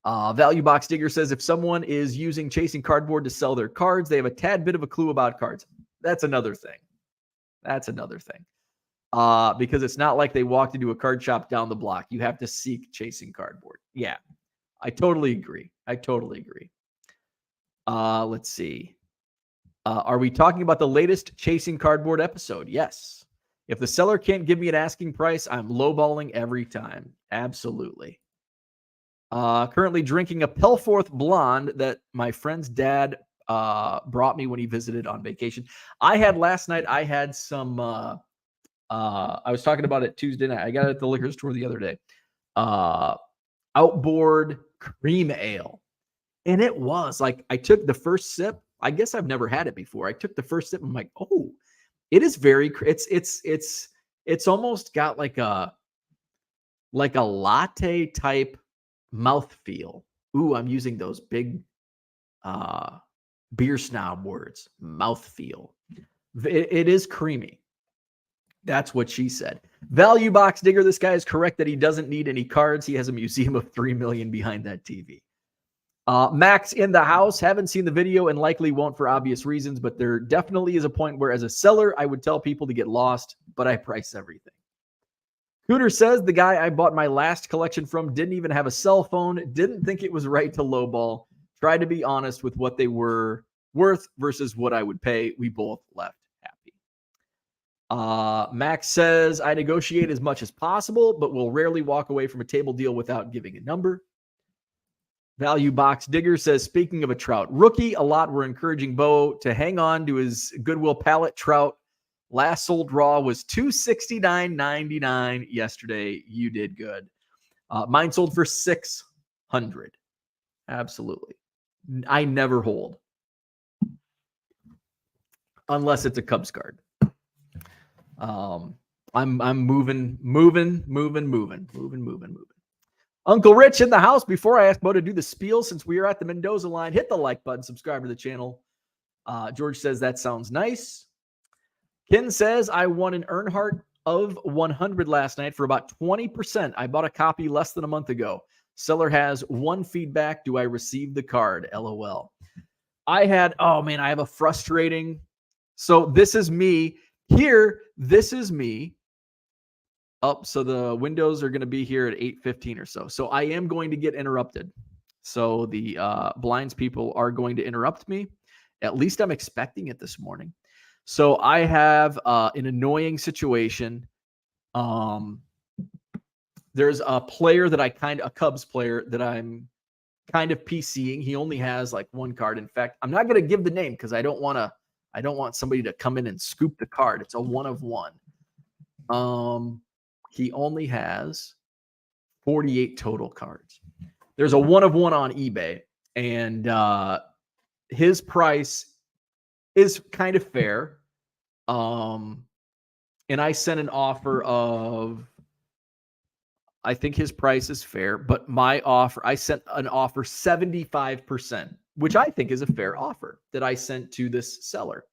Value Box Digger says, if someone is using Chasing Cardboard to sell their cards, they have a tad bit of a clue about cards. That's another thing. Because it's not like they walked into a card shop down the block. You have to seek Chasing Cardboard. Yeah, I totally agree. Let's see. Are we talking about the latest Chasing Cardboard episode? Yes. If the seller can't give me an asking price, I'm lowballing every time. Absolutely. Currently drinking a Pelforth Blonde that my friend's dad brought me when he visited on vacation. Last night, I had some, I was talking about it Tuesday night. I got it at the liquor store the other day. Outboard cream ale. And it was like, I took the first sip. I guess I've never had it before. I took the first sip. I'm like, oh, it is very, it's almost got like a latte type mouthfeel. Ooh, I'm using those big beer snob words. Mouthfeel. It is creamy. That's what she said. Value Box Digger, this guy is correct that he doesn't need any cards. He has a museum of 3 million behind that TV. Max in the house. Haven't seen the video and likely won't for obvious reasons, but there definitely is a point where as a seller, I would tell people to get lost, but I price everything. Cooter says the guy I bought my last collection from didn't even have a cell phone, didn't think it was right to lowball, tried to be honest with what they were worth versus what I would pay. We both left happy. Max says I negotiate as much as possible, but will rarely walk away from a table deal without giving a number. Value Box Digger says, speaking of a trout rookie, a lot were encouraging Bo to hang on to his Goodwill pallet trout. Last sold raw was $269.99 yesterday. You did good. Mine sold for $600. Absolutely. I never hold unless it's a Cubs card. I'm moving. Uncle Rich in the house. Before I ask Bo to do the spiel, since we are at the Mendoza line, hit the like button, subscribe to the channel. George says that sounds nice. Ken says I won an Earnhardt of 100 last night for about 20%. I bought a copy less than a month ago. Seller has one feedback. Do I receive the card? LOL. I have a frustrating. So this is me here. This is me. So the windows are going to be here at 8:15 or so. So I am going to get interrupted. So the blinds people are going to interrupt me. At least I'm expecting it this morning. So I have an annoying situation. There's a player that a Cubs player that I'm kind of PCing. He only has like one card. In fact, I'm not going to give the name because I don't want somebody to come in and scoop the card. It's a 1 of 1. He only has 48 total cards. There's a 1 of 1 on eBay, and his price is kind of fair. And I sent an offer of, I think his price is fair, but I sent an offer 75%, which I think is a fair offer that I sent to this seller.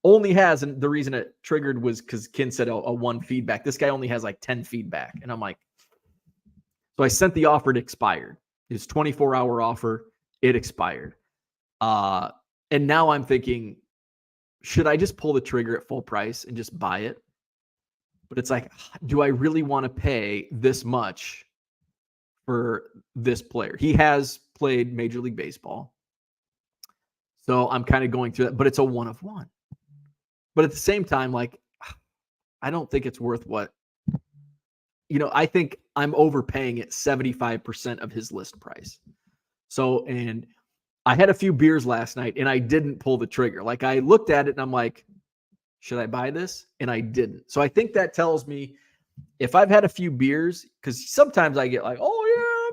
Only has, and the reason it triggered was because Ken said a 1 feedback. This guy only has like 10 feedback. And I'm like, so I sent the offer, it expired. His 24-hour offer, it expired. And now I'm thinking, should I just pull the trigger at full price and just buy it? But it's like, do I really want to pay this much for this player? He has played Major League Baseball. So I'm kind of going through that, but it's a one of one. But at the same time, like, I don't think it's worth what, I think I'm overpaying at 75% of his list price. So, and I had a few beers last night and I didn't pull the trigger. Like, I looked at it and I'm like, should I buy this? And I didn't. So I think that tells me if I've had a few beers, because sometimes I get like, oh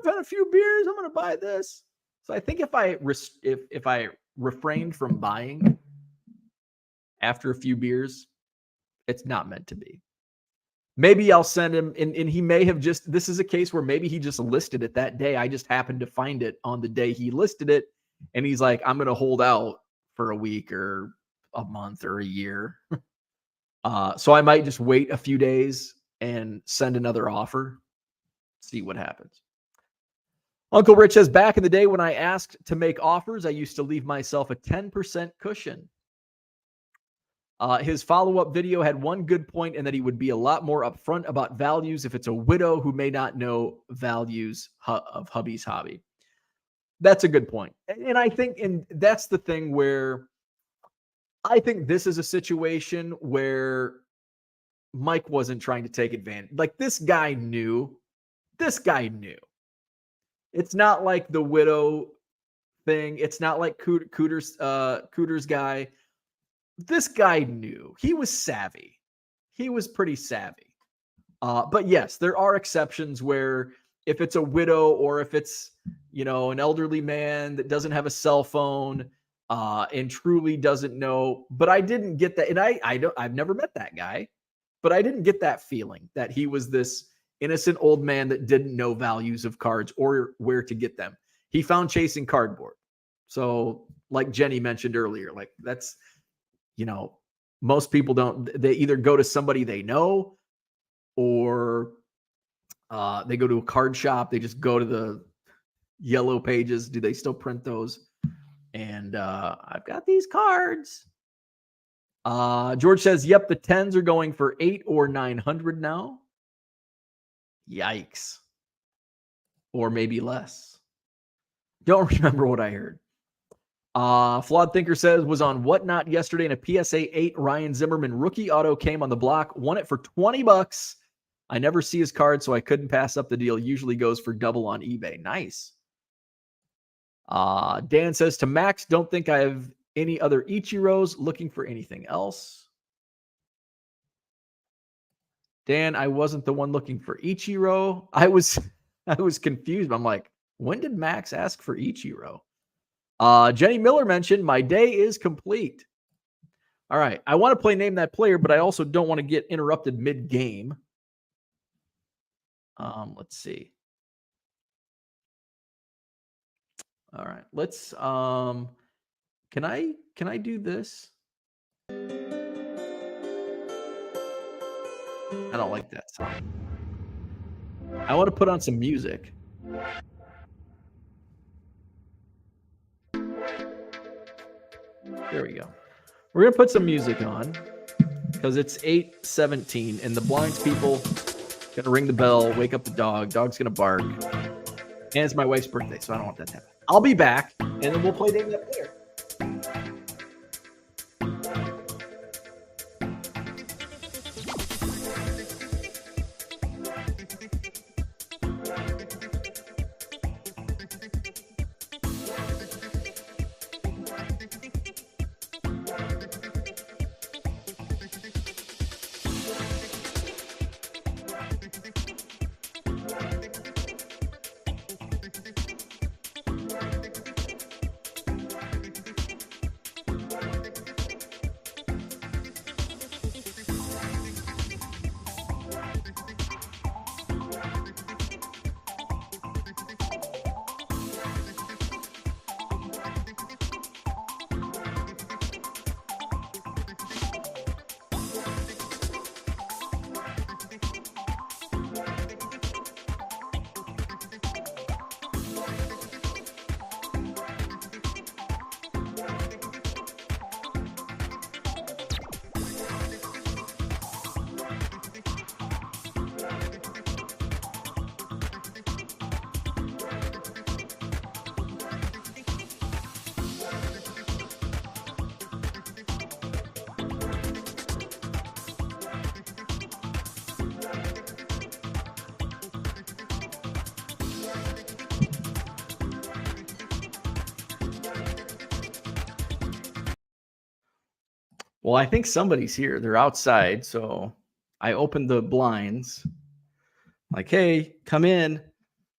yeah, I've had a few beers, I'm going to buy this. So I think if I refrained from buying after a few beers, it's not meant to be. Maybe I'll send him, and he may have just, this is a case where maybe he just listed it that day. I just happened to find it on the day he listed it. And he's like, I'm going to hold out for a week or a month or a year. So I might just wait a few days and send another offer, see what happens. Uncle Rich says, back in the day when I asked to make offers, I used to leave myself a 10% cushion. His follow-up video had one good point, and that he would be a lot more upfront about values if it's a widow who may not know values of hubby's hobby. That's a good point. And I think, and that's the thing where I think this is a situation where Mike wasn't trying to take advantage. Like, this guy knew. It's not like the widow thing. It's not like Cooter's guy. This guy knew. He was savvy. He was pretty savvy. But yes, there are exceptions where if it's a widow or if it's, an elderly man that doesn't have a cell phone and truly doesn't know. But I didn't get that. And I've never met that guy, but I didn't get that feeling that he was this innocent old man that didn't know values of cards or where to get them. He found chasing cardboard. So like Jenny mentioned earlier, like that's, most people don't, they either go to somebody they know or they go to a card shop. They just go to the yellow pages. Do they still print those? And I've got these cards. George says, yep, the 10s are going for 800 or 900 now. Yikes. Or maybe less. Don't remember what I heard. Flawed Thinker says, was on Whatnot yesterday in a PSA 8 Ryan Zimmerman rookie auto came on the block, won it for $20. I never see his card, so I couldn't pass up the deal. Usually goes for double on eBay. Nice. Dan says, to Max, don't think I have any other Ichiros. Looking for anything else. Dan, I wasn't the one looking for Ichiro. I was confused. I'm like, when did Max ask for Ichiro? Jenny Miller mentioned, my day is complete. All right. I want to play Name That Player, but I also don't want to get interrupted mid-game. Let's see. All right. Let's can I do this? I don't like that song. I want to put on some music. There we go. We're going to put some music on because it's 8:17 and the blinds people going to ring the bell, wake up the dog. Dog's going to bark. And it's my wife's birthday, so I don't want that to happen. I'll be back, and then we'll play Name That Player. Well, I think somebody's here. They're outside. So I opened the blinds. Like, hey, come in.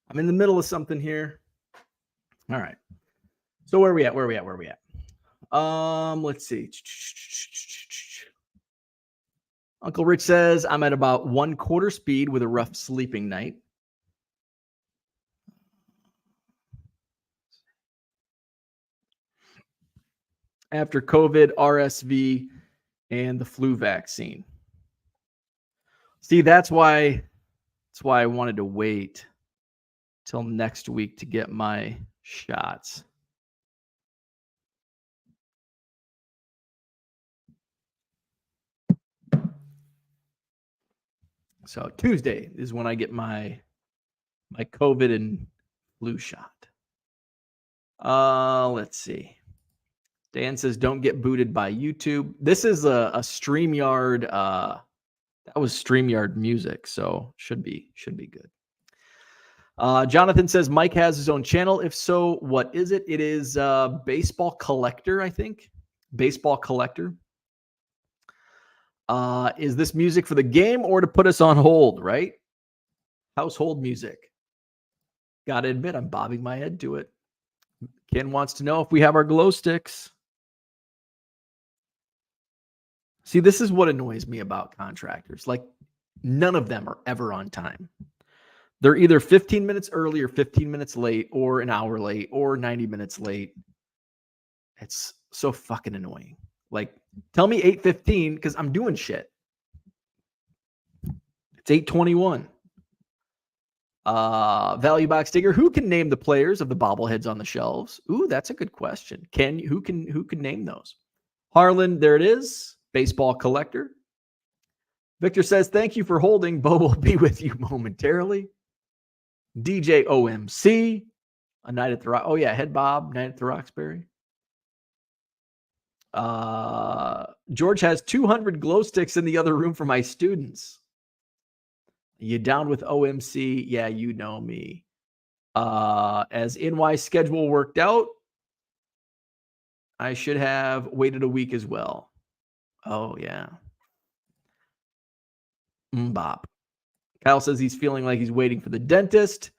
I'm in the middle of something here. All right. So where are we at? Let's see. Uncle Rich says I'm at about 1/4 speed with a rough sleeping night. After COVID, RSV, and the flu vaccine. See, that's why I wanted to wait till next week to get my shots. So Tuesday is when I get my COVID and flu shot. Let's see. Dan says, don't get booted by YouTube. This is a StreamYard. That was StreamYard music, so should be good. Jonathan says Mike has his own channel. If so, what is it? It is Baseball Collector, I think. Baseball Collector. Is this music for the game or to put us on hold, right? Household music. Gotta admit, I'm bobbing my head to it. Ken wants to know if we have our glow sticks. See, this is what annoys me about contractors. Like, none of them are ever on time. They're either 15 minutes early or 15 minutes late or an hour late or 90 minutes late. It's so fucking annoying. Like, tell me 8:15 because I'm doing shit. It's 8:21. Value box digger. Who can name the players of the bobbleheads on the shelves? Ooh, that's a good question. Who can name those? Harlan, there it is. Baseball Collector. Victor says, thank you for holding. Bo will be with you momentarily. DJ OMC. A Night at the Rock. Oh, yeah. Head Bob. Night at the Roxbury. George has 200 glow sticks in the other room for my students. You down with OMC? Yeah, you know me. As NY schedule worked out, I should have waited a week as well. Oh, yeah. Mbop. Kyle says he's feeling like he's waiting for the dentist.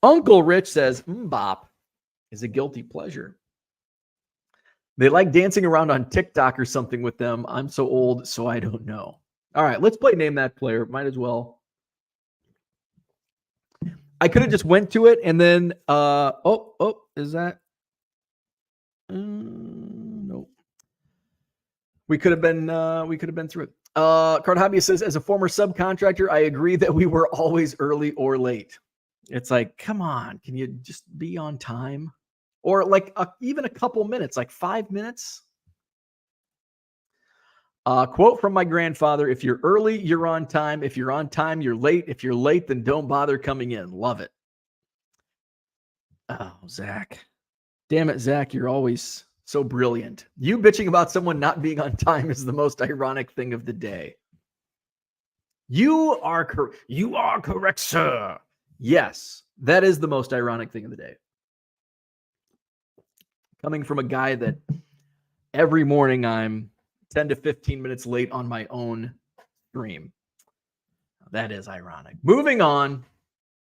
Uncle Rich says Mbop is a guilty pleasure. They like dancing around on TikTok or something with them. I'm so old, so I don't know. All right, let's play Name That Player. Might as well. I could have just went to it and then, is that? Nope. We could have been through it. Card Hobby says, as a former subcontractor, I agree that we were always early or late. It's like, come on, can you just be on time? Or like even a couple minutes, like 5 minutes. Quote from my grandfather, if you're early, you're on time. If you're on time, you're late. If you're late, then don't bother coming in. Love it. Oh, Zach. Damn it, Zach, you're always so brilliant. You bitching about someone not being on time is the most ironic thing of the day. You are correct, sir. Yes, that is the most ironic thing of the day. Coming from a guy that every morning I'm 10 to 15 minutes late on my own stream. That is ironic. Moving on.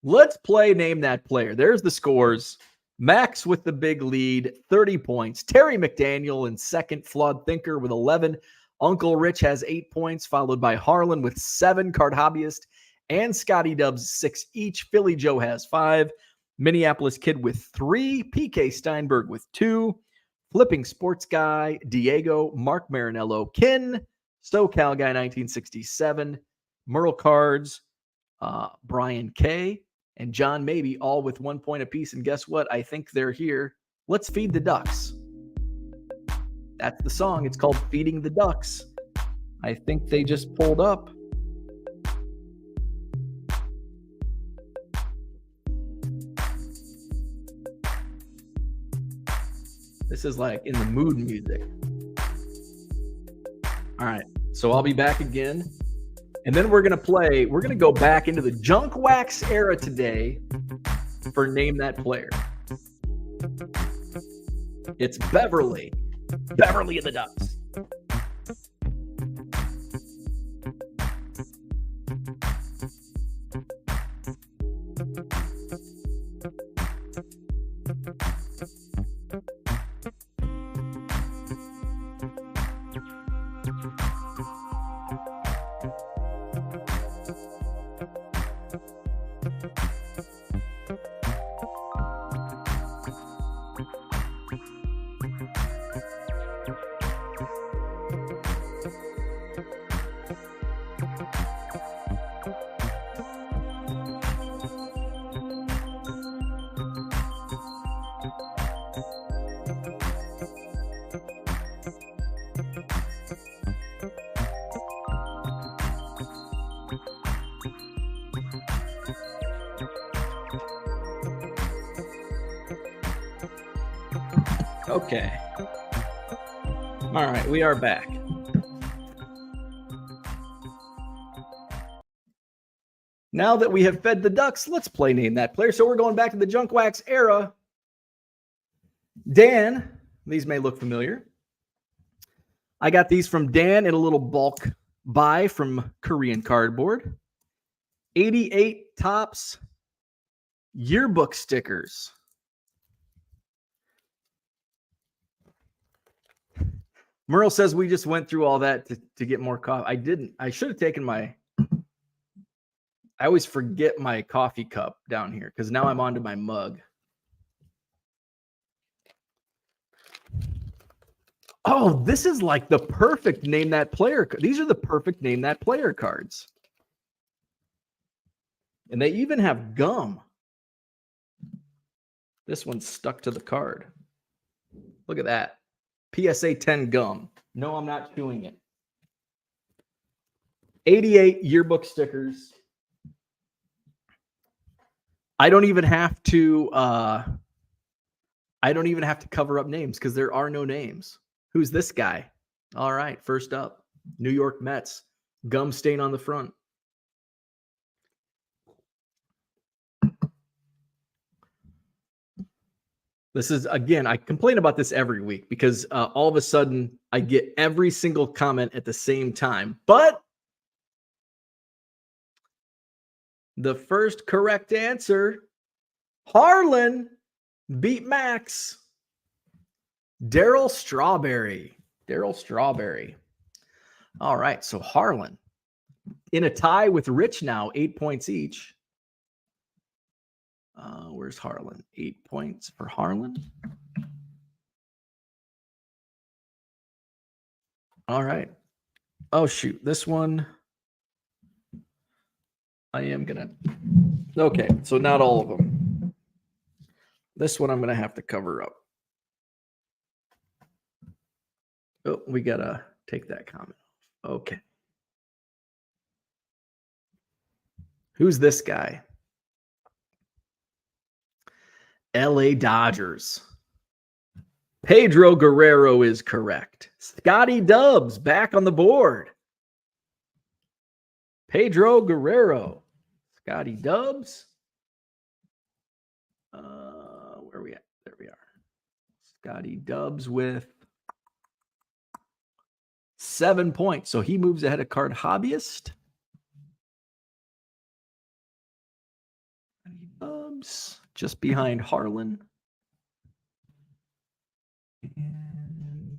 Let's play Name That Player. There's the scores. Max with the big lead, 30 points. Terry McDaniel in second. Flawed Thinker with 11. Uncle Rich has 8 points, followed by Harlan with 7. Card Hobbyist and Scotty Dubs 6 each. Philly Joe has 5. Minneapolis Kid with 3. PK Steinberg with 2. Flipping Sports Guy, Diego, Mark Marinello, Kin, SoCal Guy 1967, Merle Cards, Brian K, and John Maybe, all with 1 point apiece. And guess what? I think they're here. Let's feed the ducks. That's the song. It's called Feeding the Ducks. I think they just pulled up. This is like in the mood music. All right. So I'll be back again. And then we're going to go back into the junk wax era today for Name That Player. It's Beverly. Beverly and the Ducks. Okay. All right, we are back. Now that we have fed the ducks, let's play Name That Player. So we're going back to the Junk Wax era. Dan, these may look familiar. I got these from Dan in a little bulk buy from Korean Cardboard. 88 Topps yearbook stickers. Merle says we just went through all that to get more coffee. I didn't. I should have taken my... I always forget my coffee cup down here because now I'm onto my mug. Oh, this is like the perfect Name That Player. These are the perfect Name That Player cards. And they even have gum. This one's stuck to the card. Look at that. PSA 10 gum. No, I'm not chewing it. 88 yearbook stickers. I don't even have to cover up names because there are no names. Who's this guy? All right, first up, New York Mets. Gum stain on the front. This is, again, I complain about this every week because all of a sudden I get every single comment at the same time. But the first correct answer, Harlan beat Max. Darryl Strawberry. Darryl Strawberry. All right, so Harlan in a tie with Rich now, 8 points each. Where's Harlan? 8 points for Harlan. All right. Oh, shoot. This one, I am going to... Okay, so not all of them. This one I'm going to have to cover up. Oh, we got to take that comment off. Okay. Who's this guy? LA Dodgers. Pedro Guerrero is correct. Scotty Dubs back on the board. Pedro Guerrero. Scotty Dubs. Where are we at? There we are. Scotty Dubs with 7 points. So he moves ahead of Card Hobbyist. Scotty Dubs just behind Harlan. And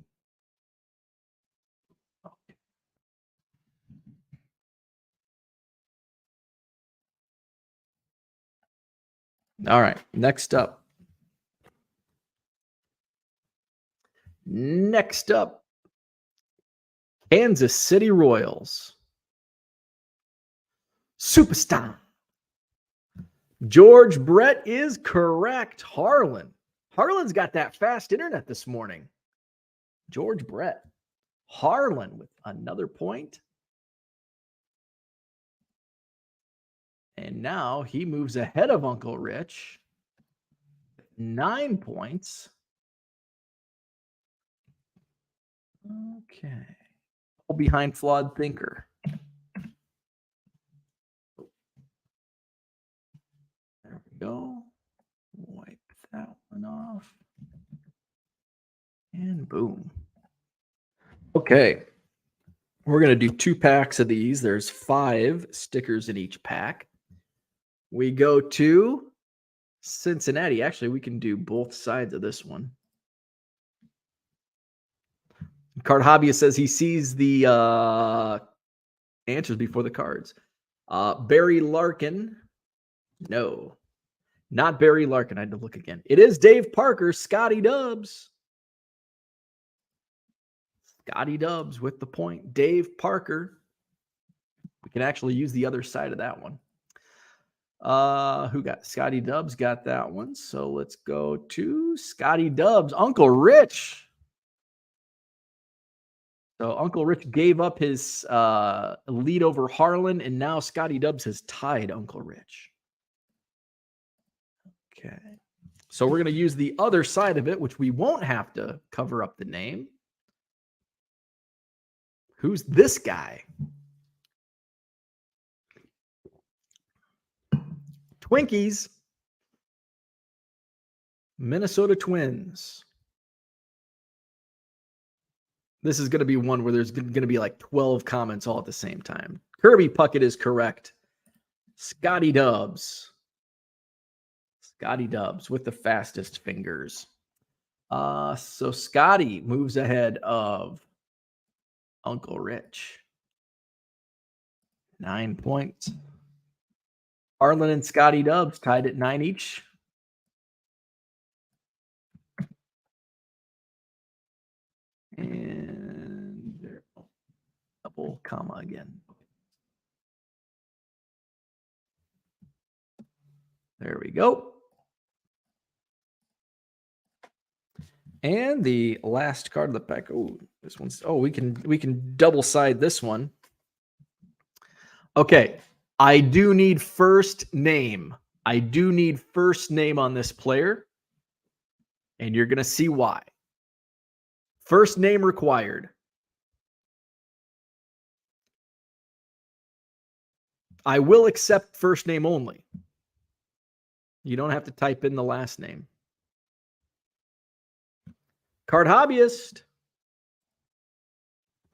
okay. All right, next up. Kansas City Royals. Superstar. George Brett is correct. Harlan's got that fast internet this morning. George Brett. Harlan with another point. And now he moves ahead of Uncle Rich. 9 points. Okay. Behind Flawed Thinker. There we go. Wipe that one off. And boom. Okay. We're going to do 2 packs of these. There's 5 stickers in each pack. We go to Cincinnati. Actually, we can do both sides of this one. Card Hobbyist says he sees the answers before the cards. Barry Larkin. No, not Barry Larkin. I had to look again. It is Dave Parker, Scotty Dubs. Scotty Dubs with the point. Dave Parker. We can actually use the other side of that one. Who got Scotty Dubs? Got that one. So let's go to Scotty Dubs. Uncle Rich. So Uncle Rich gave up his lead over Harlan, and now Scotty Dubs has tied Uncle Rich. Okay. So we're going to use the other side of it, which we won't have to cover up the name. Who's this guy? Twinkies. Minnesota Twins. This is going to be one where there's going to be like 12 comments all at the same time. Kirby Puckett is correct. Scotty Dubs. Scotty Dubs with the fastest fingers. So Scotty moves ahead of Uncle Rich. 9 points. Harlan and Scotty Dubs tied at 9 each. And double comma again. There we go. And the last card of the pack. Oh, this one's we can double side this one. Okay. I do need first name. I do need first name on this player. And you're going to see why. First name required. I will accept first name only. You don't have to type in the last name. Card Hobbyist.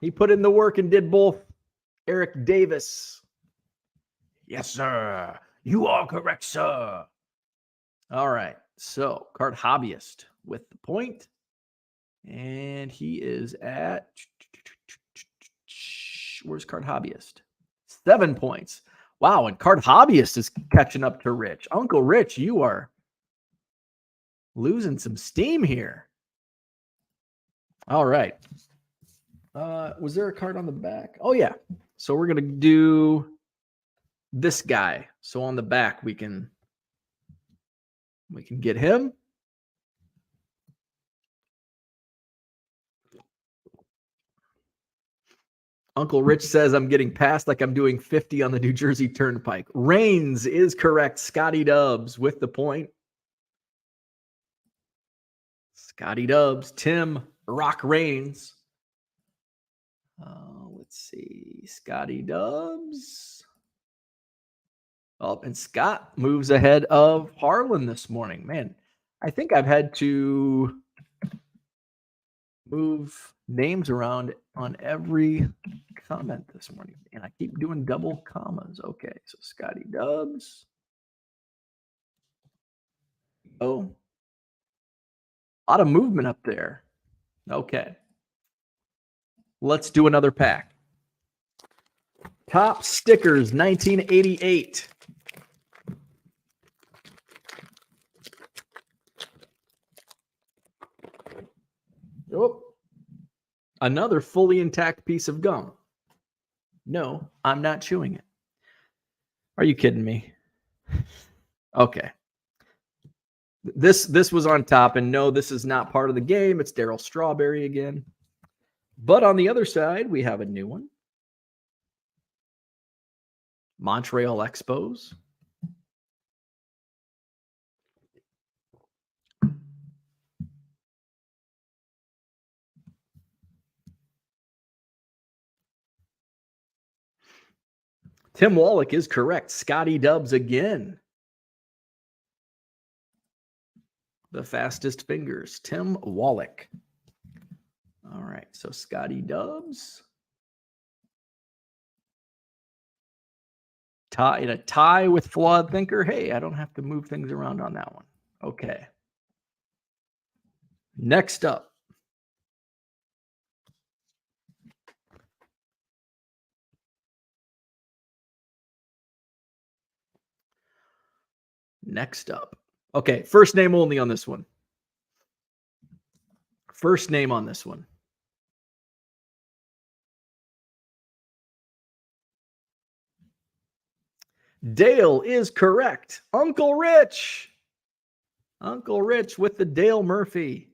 He put in the work and did both. Eric Davis. Yes, sir. You are correct, sir. All right. So, Card Hobbyist with the point. And he is at... Where's Card Hobbyist? 7 points. Wow, and Card Hobbyist is catching up to Rich. Uncle Rich, you are losing some steam here. All right. Was there a card on the back? Oh, yeah. So we're going to do this guy. So on the back, we can get him. Uncle Rich says I'm getting passed like I'm doing 50 on the New Jersey Turnpike. Reigns is correct. Scotty Dubs with the point. Scotty Dubs. Tim Rock Reigns. Let's see. Scotty Dubs. Oh, and Scott moves ahead of Harlan this morning. Man, I think I've had to move names around on every comment this morning. And I keep doing double commas. Okay, so Scotty Dubs. Oh, a lot of movement up there. Okay. Let's do another pack. Top Stickers 1988. Oh, another fully intact piece of gum. No, I'm not chewing it. Are you kidding me? Okay. This was on top, and no, this is not part of the game. It's Darryl Strawberry again. But on the other side, we have a new one. Montreal Expos. Tim Wallach is correct. Scotty Dubs again. The fastest fingers. Tim Wallach. All right, so Scotty Dubs. In a tie with Flawed Thinker. Hey, I don't have to move things around on that one. Okay. Next up. Okay, first name only on this one. First name on this one. Dale is correct. Uncle Rich. Uncle Rich with the Dale Murphy.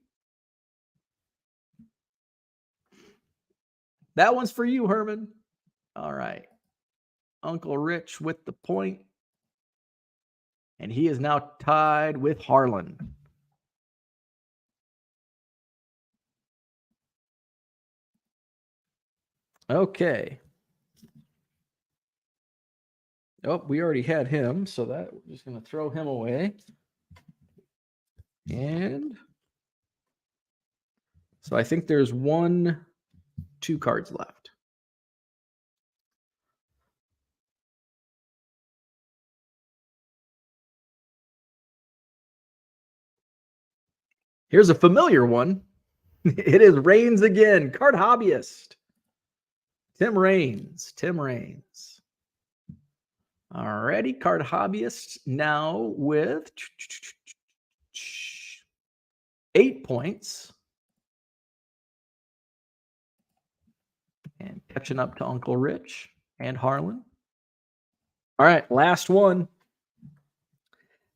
That one's for you, Herman. All right. Uncle Rich with the point. And he is now tied with Harlan. Okay. Oh, we already had him, so that we're just going to throw him away. And so I think there's 2 cards left. Here's a familiar one. It is Reigns again, card hobbyist. Tim Raines. Alrighty, card hobbyist now with 8 points. And catching up to Uncle Rich and Harlan. All right, last one.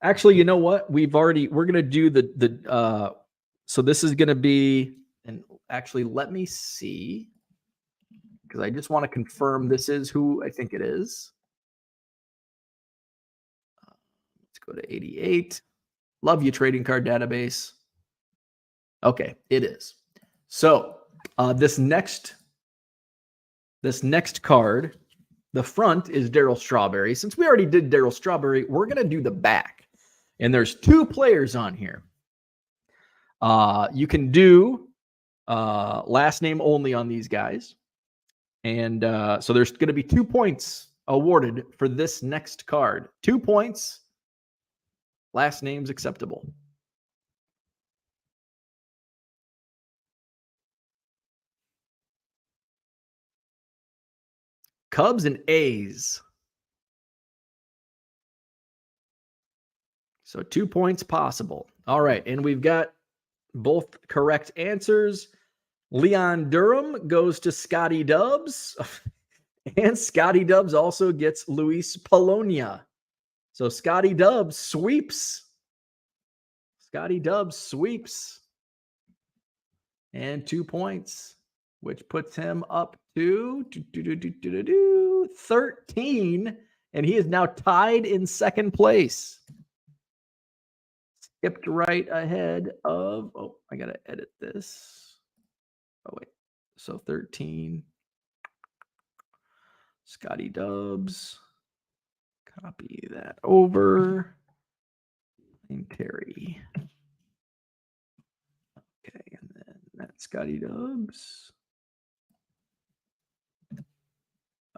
Actually, you know what? We're going to do so this is going to be, and actually let me see, because I just want to confirm this is who I think it is. Let's go to 88. Love you, trading card database. Okay, it is. So this next card, the front is Darryl Strawberry. Since we already did Darryl Strawberry, we're going to do the back. And there's 2 players on here. You can do last name only on these guys. And so there's going to be 2 points awarded for this next card. 2 points. Last names acceptable. Cubs and A's. So 2 points possible. All right. And we've got both correct answers. Leon Durham goes to Scotty Dubs. And Scotty Dubs also gets Luis Polonia. So Scotty Dubs sweeps. And 2 points, which puts him up to 13. And he is now tied in second place. Skipped right ahead of, I got to edit this. Oh, wait. So 13. Scotty Dubs. Copy that over. And Terry. Okay, and then that's Scotty Dubs.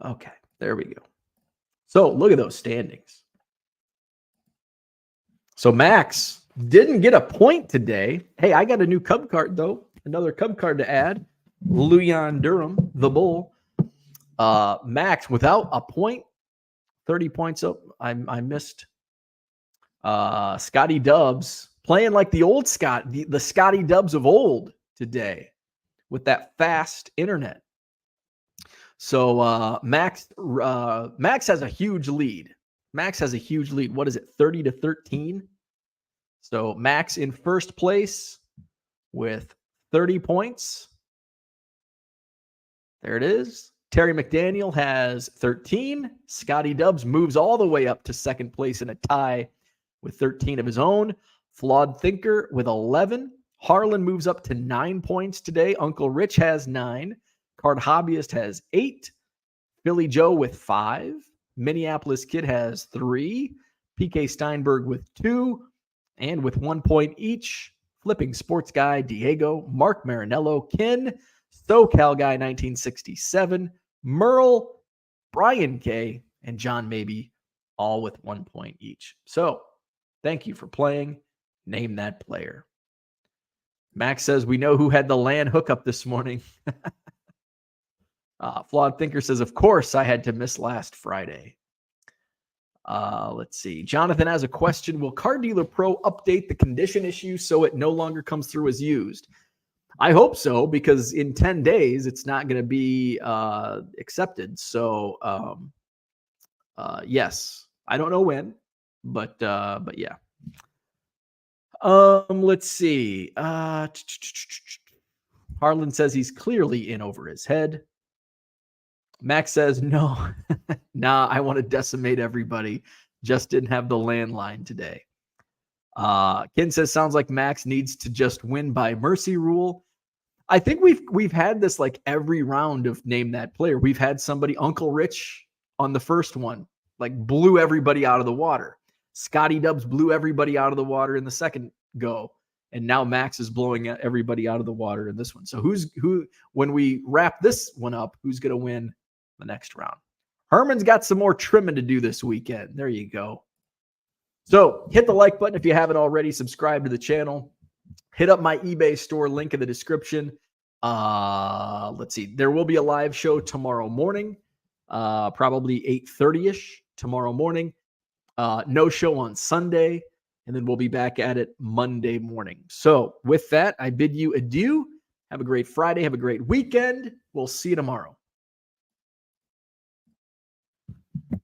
Okay, there we go. So look at those standings. So Max didn't get a point today. Hey, I got a new Cub card, though. Another Cub card to add. Leon Durham, the Bull. Max, without a point, 30 points up. I missed Scotty Dubs playing like the old Scott, the Scotty Dubs of old today with that fast internet. So Max has a huge lead. What is it, 30-13? So Max in first place with 30 points. There it is. Terry McDaniel has 13. Scotty Dubs moves all the way up to second place in a tie with 13 of his own. Flawed Thinker with 11. Harlan moves up to 9 points today. Uncle Rich has 9. Card Hobbyist has 8. Philly Joe with 5. Minneapolis Kid has 3. PK Steinberg with 2. And with 1 point each, Flipping Sports Guy, Diego, Mark Marinello, Ken, SoCal Guy 1967, Merle, Brian K, and John Maybe, all with 1 point each. So thank you for playing. Name that player. Max says, we know who had the LAN hookup this morning. Flawed Thinker says, of course I had to miss last Friday. Let's see. Jonathan has a question. Will Car Dealer Pro update the condition issue so it no longer comes through as used? I hope so, because in 10 days, it's not going to be accepted. So, yes, I don't know when, but yeah. Let's see. Harlan says he's clearly in over his head. Max says, no, nah, I want to decimate everybody. Just didn't have the landline today. Ken says, sounds like Max needs to just win by mercy rule. I think we've had this like every round of name that player. We've had somebody, Uncle Rich on the first one, like blew everybody out of the water. Scotty Dubs blew everybody out of the water in the second go. And now Max is blowing everybody out of the water in this one. So who when we wrap this one up, who's going to win the next round? Herman's got some more trimming to do this weekend. There you go. So hit the like button if you haven't already. Subscribe to the channel. Hit up my eBay store, link in the description. Let's see. There will be a live show tomorrow morning, probably 8:30ish tomorrow morning. No show on Sunday. And then we'll be back at it Monday morning. So with that, I bid you adieu. Have a great Friday. Have a great weekend. We'll see you tomorrow.